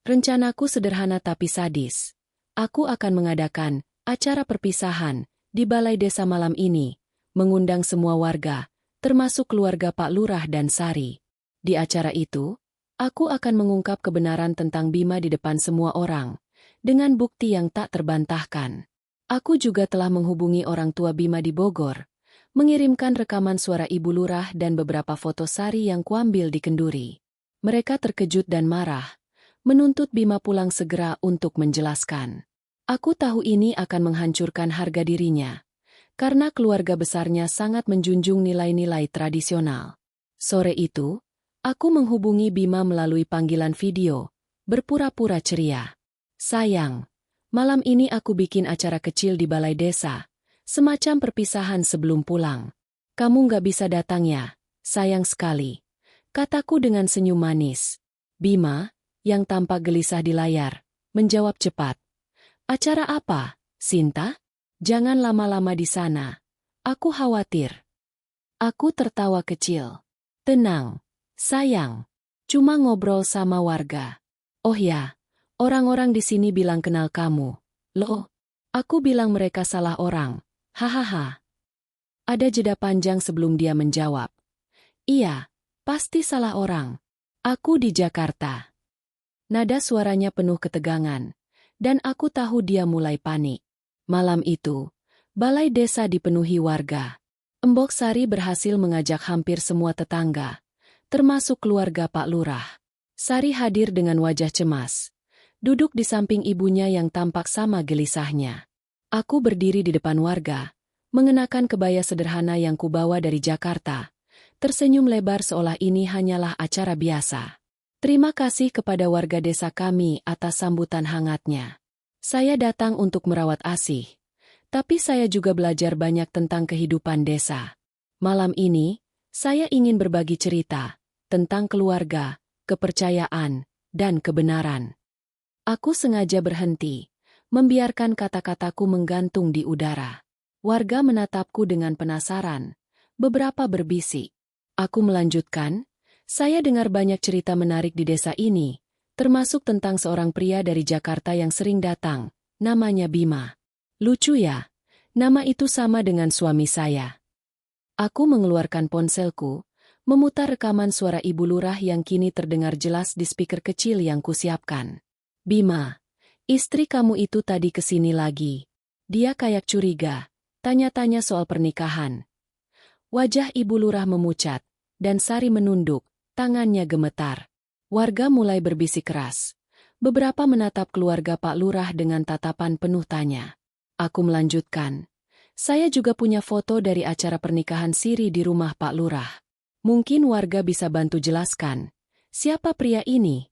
Rencanaku sederhana tapi sadis. Aku akan mengadakan acara perpisahan di balai desa malam ini, mengundang semua warga, termasuk keluarga Pak Lurah dan Sari. Di acara itu, aku akan mengungkap kebenaran tentang Bima di depan semua orang, dengan bukti yang tak terbantahkan. Aku juga telah menghubungi orang tua Bima di Bogor, mengirimkan rekaman suara Ibu Lurah dan beberapa foto Sari yang kuambil di Kenduri. Mereka terkejut dan marah, menuntut Bima pulang segera untuk menjelaskan. Aku tahu ini akan menghancurkan harga dirinya, karena keluarga besarnya sangat menjunjung nilai-nilai tradisional. Sore itu, aku menghubungi Bima melalui panggilan video, berpura-pura ceria. Sayang, malam ini aku bikin acara kecil di balai desa, semacam perpisahan sebelum pulang. Kamu nggak bisa datang ya? Sayang sekali, kataku dengan senyum manis. Bima, yang tampak gelisah di layar, menjawab cepat. Acara apa, Sinta? Jangan lama-lama di sana. Aku khawatir. Aku tertawa kecil. Tenang, sayang. Cuma ngobrol sama warga. Oh ya, orang-orang di sini bilang kenal kamu. Loh, aku bilang mereka salah orang. Hahaha. Ada jeda panjang sebelum dia menjawab. Iya, pasti salah orang. Aku di Jakarta. Nada suaranya penuh ketegangan, dan aku tahu dia mulai panik. Malam itu, balai desa dipenuhi warga. Embok Sari berhasil mengajak hampir semua tetangga, termasuk keluarga Pak Lurah. Sari hadir dengan wajah cemas, duduk di samping ibunya yang tampak sama gelisahnya. Aku berdiri di depan warga, mengenakan kebaya sederhana yang kubawa dari Jakarta, tersenyum lebar seolah ini hanyalah acara biasa. Terima kasih kepada warga desa kami atas sambutan hangatnya. Saya datang untuk merawat Asih, Tapi saya juga belajar banyak tentang kehidupan desa. Malam ini, saya ingin berbagi cerita tentang keluarga, kepercayaan, dan kebenaran. Aku sengaja berhenti, membiarkan kata-kataku menggantung di udara. Warga menatapku dengan penasaran. Beberapa berbisik. Aku melanjutkan, saya dengar banyak cerita menarik di desa ini, termasuk tentang seorang pria dari Jakarta yang sering datang, namanya Bima. Lucu ya, nama itu sama dengan suami saya. Aku mengeluarkan ponselku, memutar rekaman suara Ibu Lurah yang kini terdengar jelas di speaker kecil yang kusiapkan. Bima, istri kamu itu tadi kesini lagi. Dia kayak curiga, tanya-tanya soal pernikahan. Wajah Ibu Lurah memucat, dan Sari menunduk, tangannya gemetar. Warga mulai berbisik keras. Beberapa menatap keluarga Pak Lurah dengan tatapan penuh tanya. Aku melanjutkan. Saya juga punya foto dari acara pernikahan siri di rumah Pak Lurah. Mungkin warga bisa bantu jelaskan. Siapa pria ini?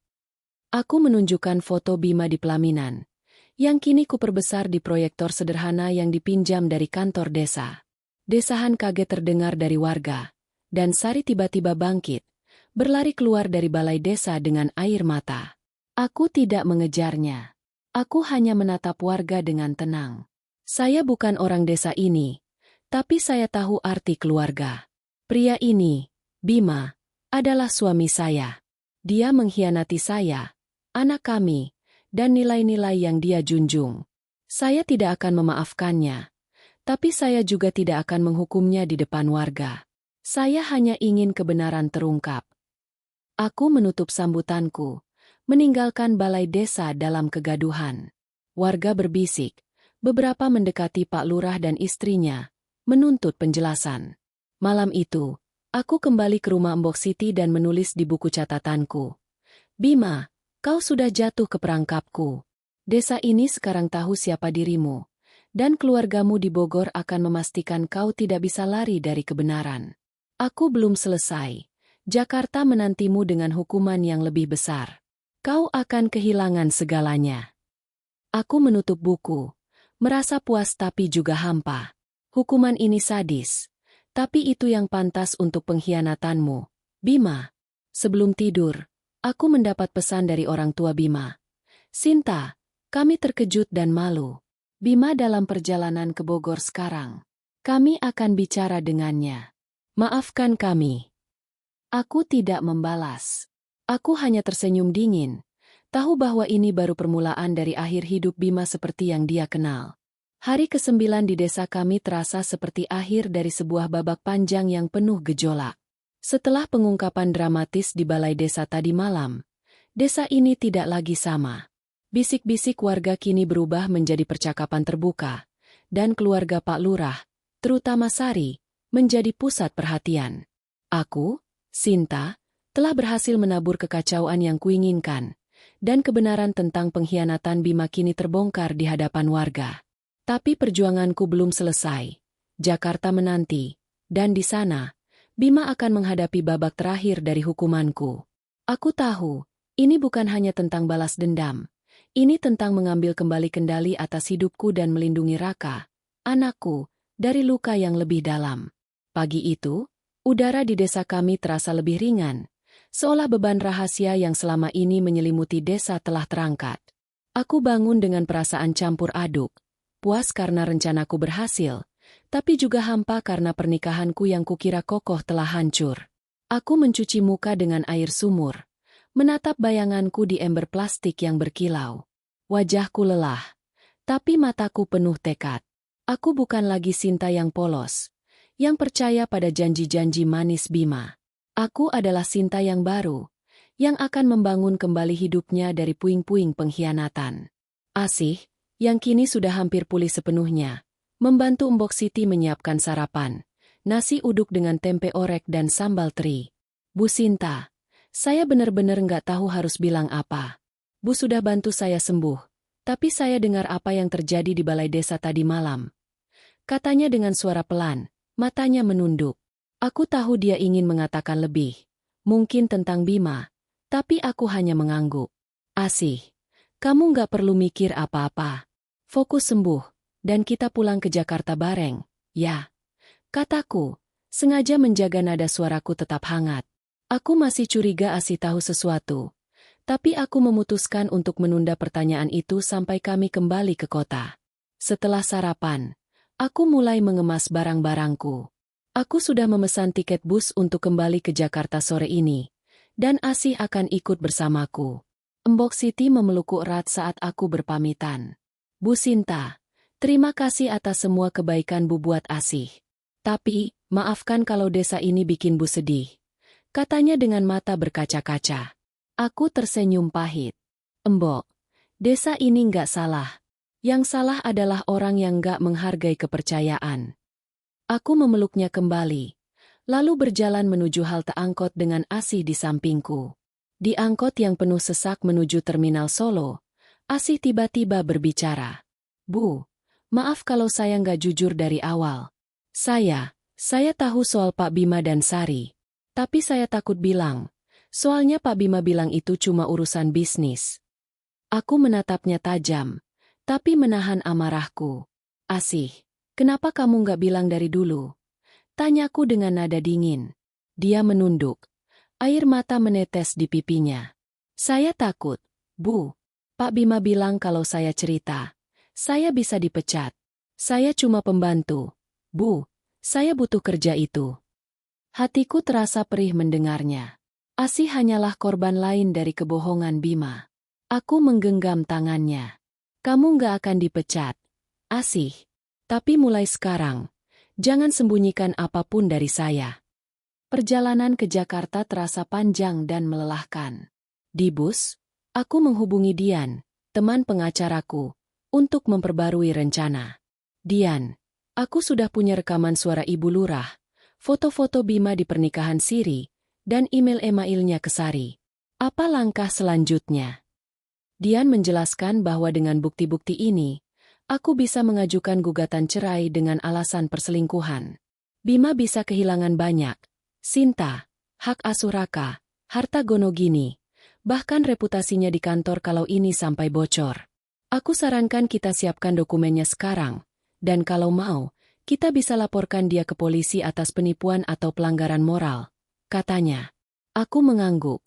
Aku menunjukkan foto Bima di pelaminan, yang kini kuperbesar di proyektor sederhana yang dipinjam dari kantor desa. Desahan kaget terdengar dari warga, dan Sari tiba-tiba bangkit, berlari keluar dari balai desa dengan air mata. Aku tidak mengejarnya. Aku hanya menatap warga dengan tenang. Saya bukan orang desa ini, tapi saya tahu arti keluarga. Pria ini, Bima, adalah suami saya. Dia mengkhianati saya, anak kami, dan nilai-nilai yang dia junjung. Saya tidak akan memaafkannya, tapi saya juga tidak akan menghukumnya di depan warga. Saya hanya ingin kebenaran terungkap. Aku menutup sambutanku, meninggalkan balai desa dalam kegaduhan. Warga berbisik. Beberapa mendekati Pak Lurah dan istrinya, menuntut penjelasan. Malam itu, aku kembali ke rumah Mbok Siti dan menulis di buku catatanku. Bima, kau sudah jatuh ke perangkapku. Desa ini sekarang tahu siapa dirimu, dan keluargamu di Bogor akan memastikan kau tidak bisa lari dari kebenaran. Aku belum selesai. Jakarta menantimu dengan hukuman yang lebih besar. Kau akan kehilangan segalanya. Aku menutup buku. Merasa puas tapi juga hampa. Hukuman ini sadis. Tapi itu yang pantas untuk pengkhianatanmu, Bima. Sebelum tidur, aku mendapat pesan dari orang tua Bima. Sinta, kami terkejut dan malu. Bima dalam perjalanan ke Bogor sekarang. Kami akan bicara dengannya. Maafkan kami. Aku tidak membalas. Aku hanya tersenyum dingin. Tahu bahwa ini baru permulaan dari akhir hidup Bima seperti yang dia kenal. Hari ke-9 di desa kami terasa seperti akhir dari sebuah babak panjang yang penuh gejolak. Setelah pengungkapan dramatis di balai desa tadi malam, desa ini tidak lagi sama. Bisik-bisik warga kini berubah menjadi percakapan terbuka, dan keluarga Pak Lurah, terutama Sari, menjadi pusat perhatian. Aku, Sinta, telah berhasil menabur kekacauan yang kuinginkan, dan kebenaran tentang pengkhianatan Bima kini terbongkar di hadapan warga. Tapi perjuanganku belum selesai. Jakarta menanti, dan di sana, Bima akan menghadapi babak terakhir dari hukumanku. Aku tahu, ini bukan hanya tentang balas dendam. Ini tentang mengambil kembali kendali atas hidupku dan melindungi Raka, anakku, dari luka yang lebih dalam. Pagi itu, udara di desa kami terasa lebih ringan, seolah beban rahasia yang selama ini menyelimuti desa telah terangkat. Aku bangun dengan perasaan campur aduk. Puas karena rencanaku berhasil, tapi juga hampa karena pernikahanku yang kukira kokoh telah hancur. Aku mencuci muka dengan air sumur, menatap bayanganku di ember plastik yang berkilau. Wajahku lelah, tapi mataku penuh tekad. Aku bukan lagi Sinta yang polos, yang percaya pada janji-janji manis Bima. Aku adalah Sinta yang baru, yang akan membangun kembali hidupnya dari puing-puing pengkhianatan. Asih, yang kini sudah hampir pulih sepenuhnya, membantu Mbok Siti menyiapkan sarapan, nasi uduk dengan tempe orek dan sambal teri. Bu Sinta, saya benar-benar nggak tahu harus bilang apa. Bu sudah bantu saya sembuh, tapi saya dengar apa yang terjadi di balai desa tadi malam. Katanya dengan suara pelan, matanya menunduk. Aku tahu dia ingin mengatakan lebih, mungkin tentang Bima, tapi aku hanya mengangguk. Asih, kamu nggak perlu mikir apa-apa. Fokus sembuh, dan kita pulang ke Jakarta bareng, ya? Kataku, sengaja menjaga nada suaraku tetap hangat. Aku masih curiga Asih tahu sesuatu, tapi aku memutuskan untuk menunda pertanyaan itu sampai kami kembali ke kota. Setelah sarapan, aku mulai mengemas barang-barangku. Aku sudah memesan tiket bus untuk kembali ke Jakarta sore ini, dan Asih akan ikut bersamaku. Mbok Siti memelukku erat saat aku berpamitan. Bu Sinta, terima kasih atas semua kebaikan Bu buat Asih. Tapi, maafkan kalau desa ini bikin Bu sedih, katanya dengan mata berkaca-kaca. Aku tersenyum pahit. Mbok, desa ini nggak salah. Yang salah adalah orang yang nggak menghargai kepercayaan. Aku memeluknya kembali, lalu berjalan menuju halte angkot dengan Asih di sampingku. Di angkot yang penuh sesak menuju Terminal Solo, Asih tiba-tiba berbicara. Bu, maaf kalau saya nggak jujur dari awal. Saya tahu soal Pak Bima dan Sari. Tapi saya takut bilang. Soalnya Pak Bima bilang itu cuma urusan bisnis. Aku menatapnya tajam, tapi menahan amarahku. Asih, kenapa kamu nggak bilang dari dulu? Tanyaku dengan nada dingin. Dia menunduk. Air mata menetes di pipinya. Saya takut, Bu. Pak Bima bilang kalau saya cerita, saya bisa dipecat. Saya cuma pembantu. Bu, saya butuh kerja itu. Hatiku terasa perih mendengarnya. Asih hanyalah korban lain dari kebohongan Bima. Aku menggenggam tangannya. Kamu nggak akan dipecat, Asih. Tapi mulai sekarang, jangan sembunyikan apapun dari saya. Perjalanan ke Jakarta terasa panjang dan melelahkan. Di bus, aku menghubungi Dian, teman pengacaraku, untuk memperbarui rencana. Dian, aku sudah punya rekaman suara Ibu Lurah, foto-foto Bima di pernikahan Siri, dan email-emailnya ke Sari. Apa langkah selanjutnya? Dian menjelaskan bahwa dengan bukti-bukti ini, aku bisa mengajukan gugatan cerai dengan alasan perselingkuhan. Bima bisa kehilangan banyak. Sinta, hak asuh Raka, harta Gonogini, bahkan reputasinya di kantor kalau ini sampai bocor. Aku sarankan kita siapkan dokumennya sekarang. Dan kalau mau, kita bisa laporkan dia ke polisi atas penipuan atau pelanggaran moral, katanya. Aku mengangguk,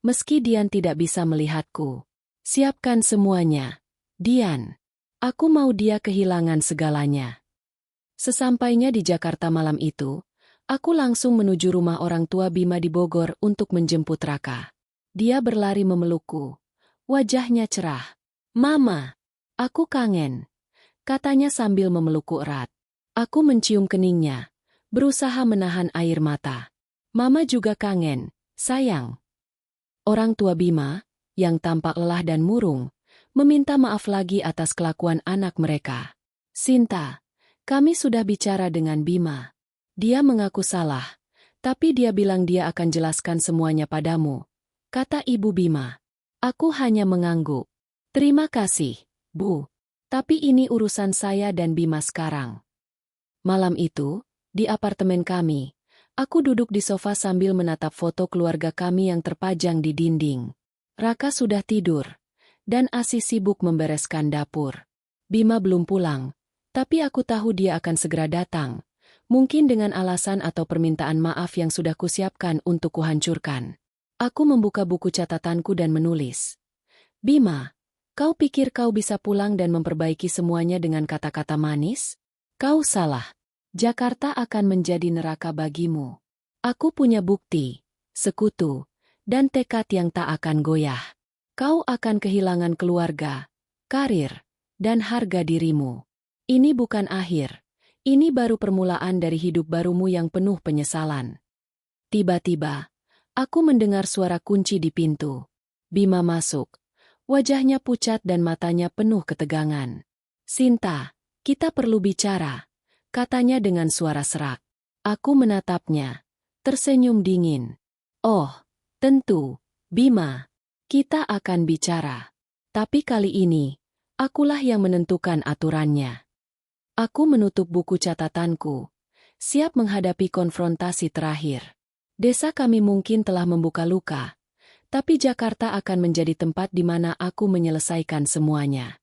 meski Dian tidak bisa melihatku. Siapkan semuanya, Dian. Aku mau dia kehilangan segalanya. Sesampainya di Jakarta malam itu, aku langsung menuju rumah orang tua Bima di Bogor untuk menjemput Raka. Dia berlari memelukku. Wajahnya cerah. Mama, aku kangen, katanya sambil memelukku erat. Aku mencium keningnya, berusaha menahan air mata. Mama juga kangen, sayang. Orang tua Bima, yang tampak lelah dan murung, meminta maaf lagi atas kelakuan anak mereka. Sinta, kami sudah bicara dengan Bima. Dia mengaku salah, tapi dia bilang dia akan jelaskan semuanya padamu, kata Ibu Bima. Aku hanya mengangguk. Terima kasih, Bu. Tapi ini urusan saya dan Bima sekarang. Malam itu, di apartemen kami, aku duduk di sofa sambil menatap foto keluarga kami yang terpajang di dinding. Raka sudah tidur, dan Asih sibuk membereskan dapur. Bima belum pulang, tapi aku tahu dia akan segera datang, mungkin dengan alasan atau permintaan maaf yang sudah kusiapkan untuk kuhancurkan. Aku membuka buku catatanku dan menulis. Bima, kau pikir kau bisa pulang dan memperbaiki semuanya dengan kata-kata manis? Kau salah. Jakarta akan menjadi neraka bagimu. Aku punya bukti, sekutu, dan tekad yang tak akan goyah. Kau akan kehilangan keluarga, karir, dan harga dirimu. Ini bukan akhir. Ini baru permulaan dari hidup barumu yang penuh penyesalan. Tiba-tiba, aku mendengar suara kunci di pintu. Bima masuk. Wajahnya pucat dan matanya penuh ketegangan. Sinta, kita perlu bicara, katanya dengan suara serak. Aku menatapnya, tersenyum dingin. Oh, tentu, Bima. Kita akan bicara. Tapi kali ini, akulah yang menentukan aturannya. Aku menutup buku catatanku, siap menghadapi konfrontasi terakhir. Desa kami mungkin telah membuka luka, tapi Jakarta akan menjadi tempat di mana aku menyelesaikan semuanya.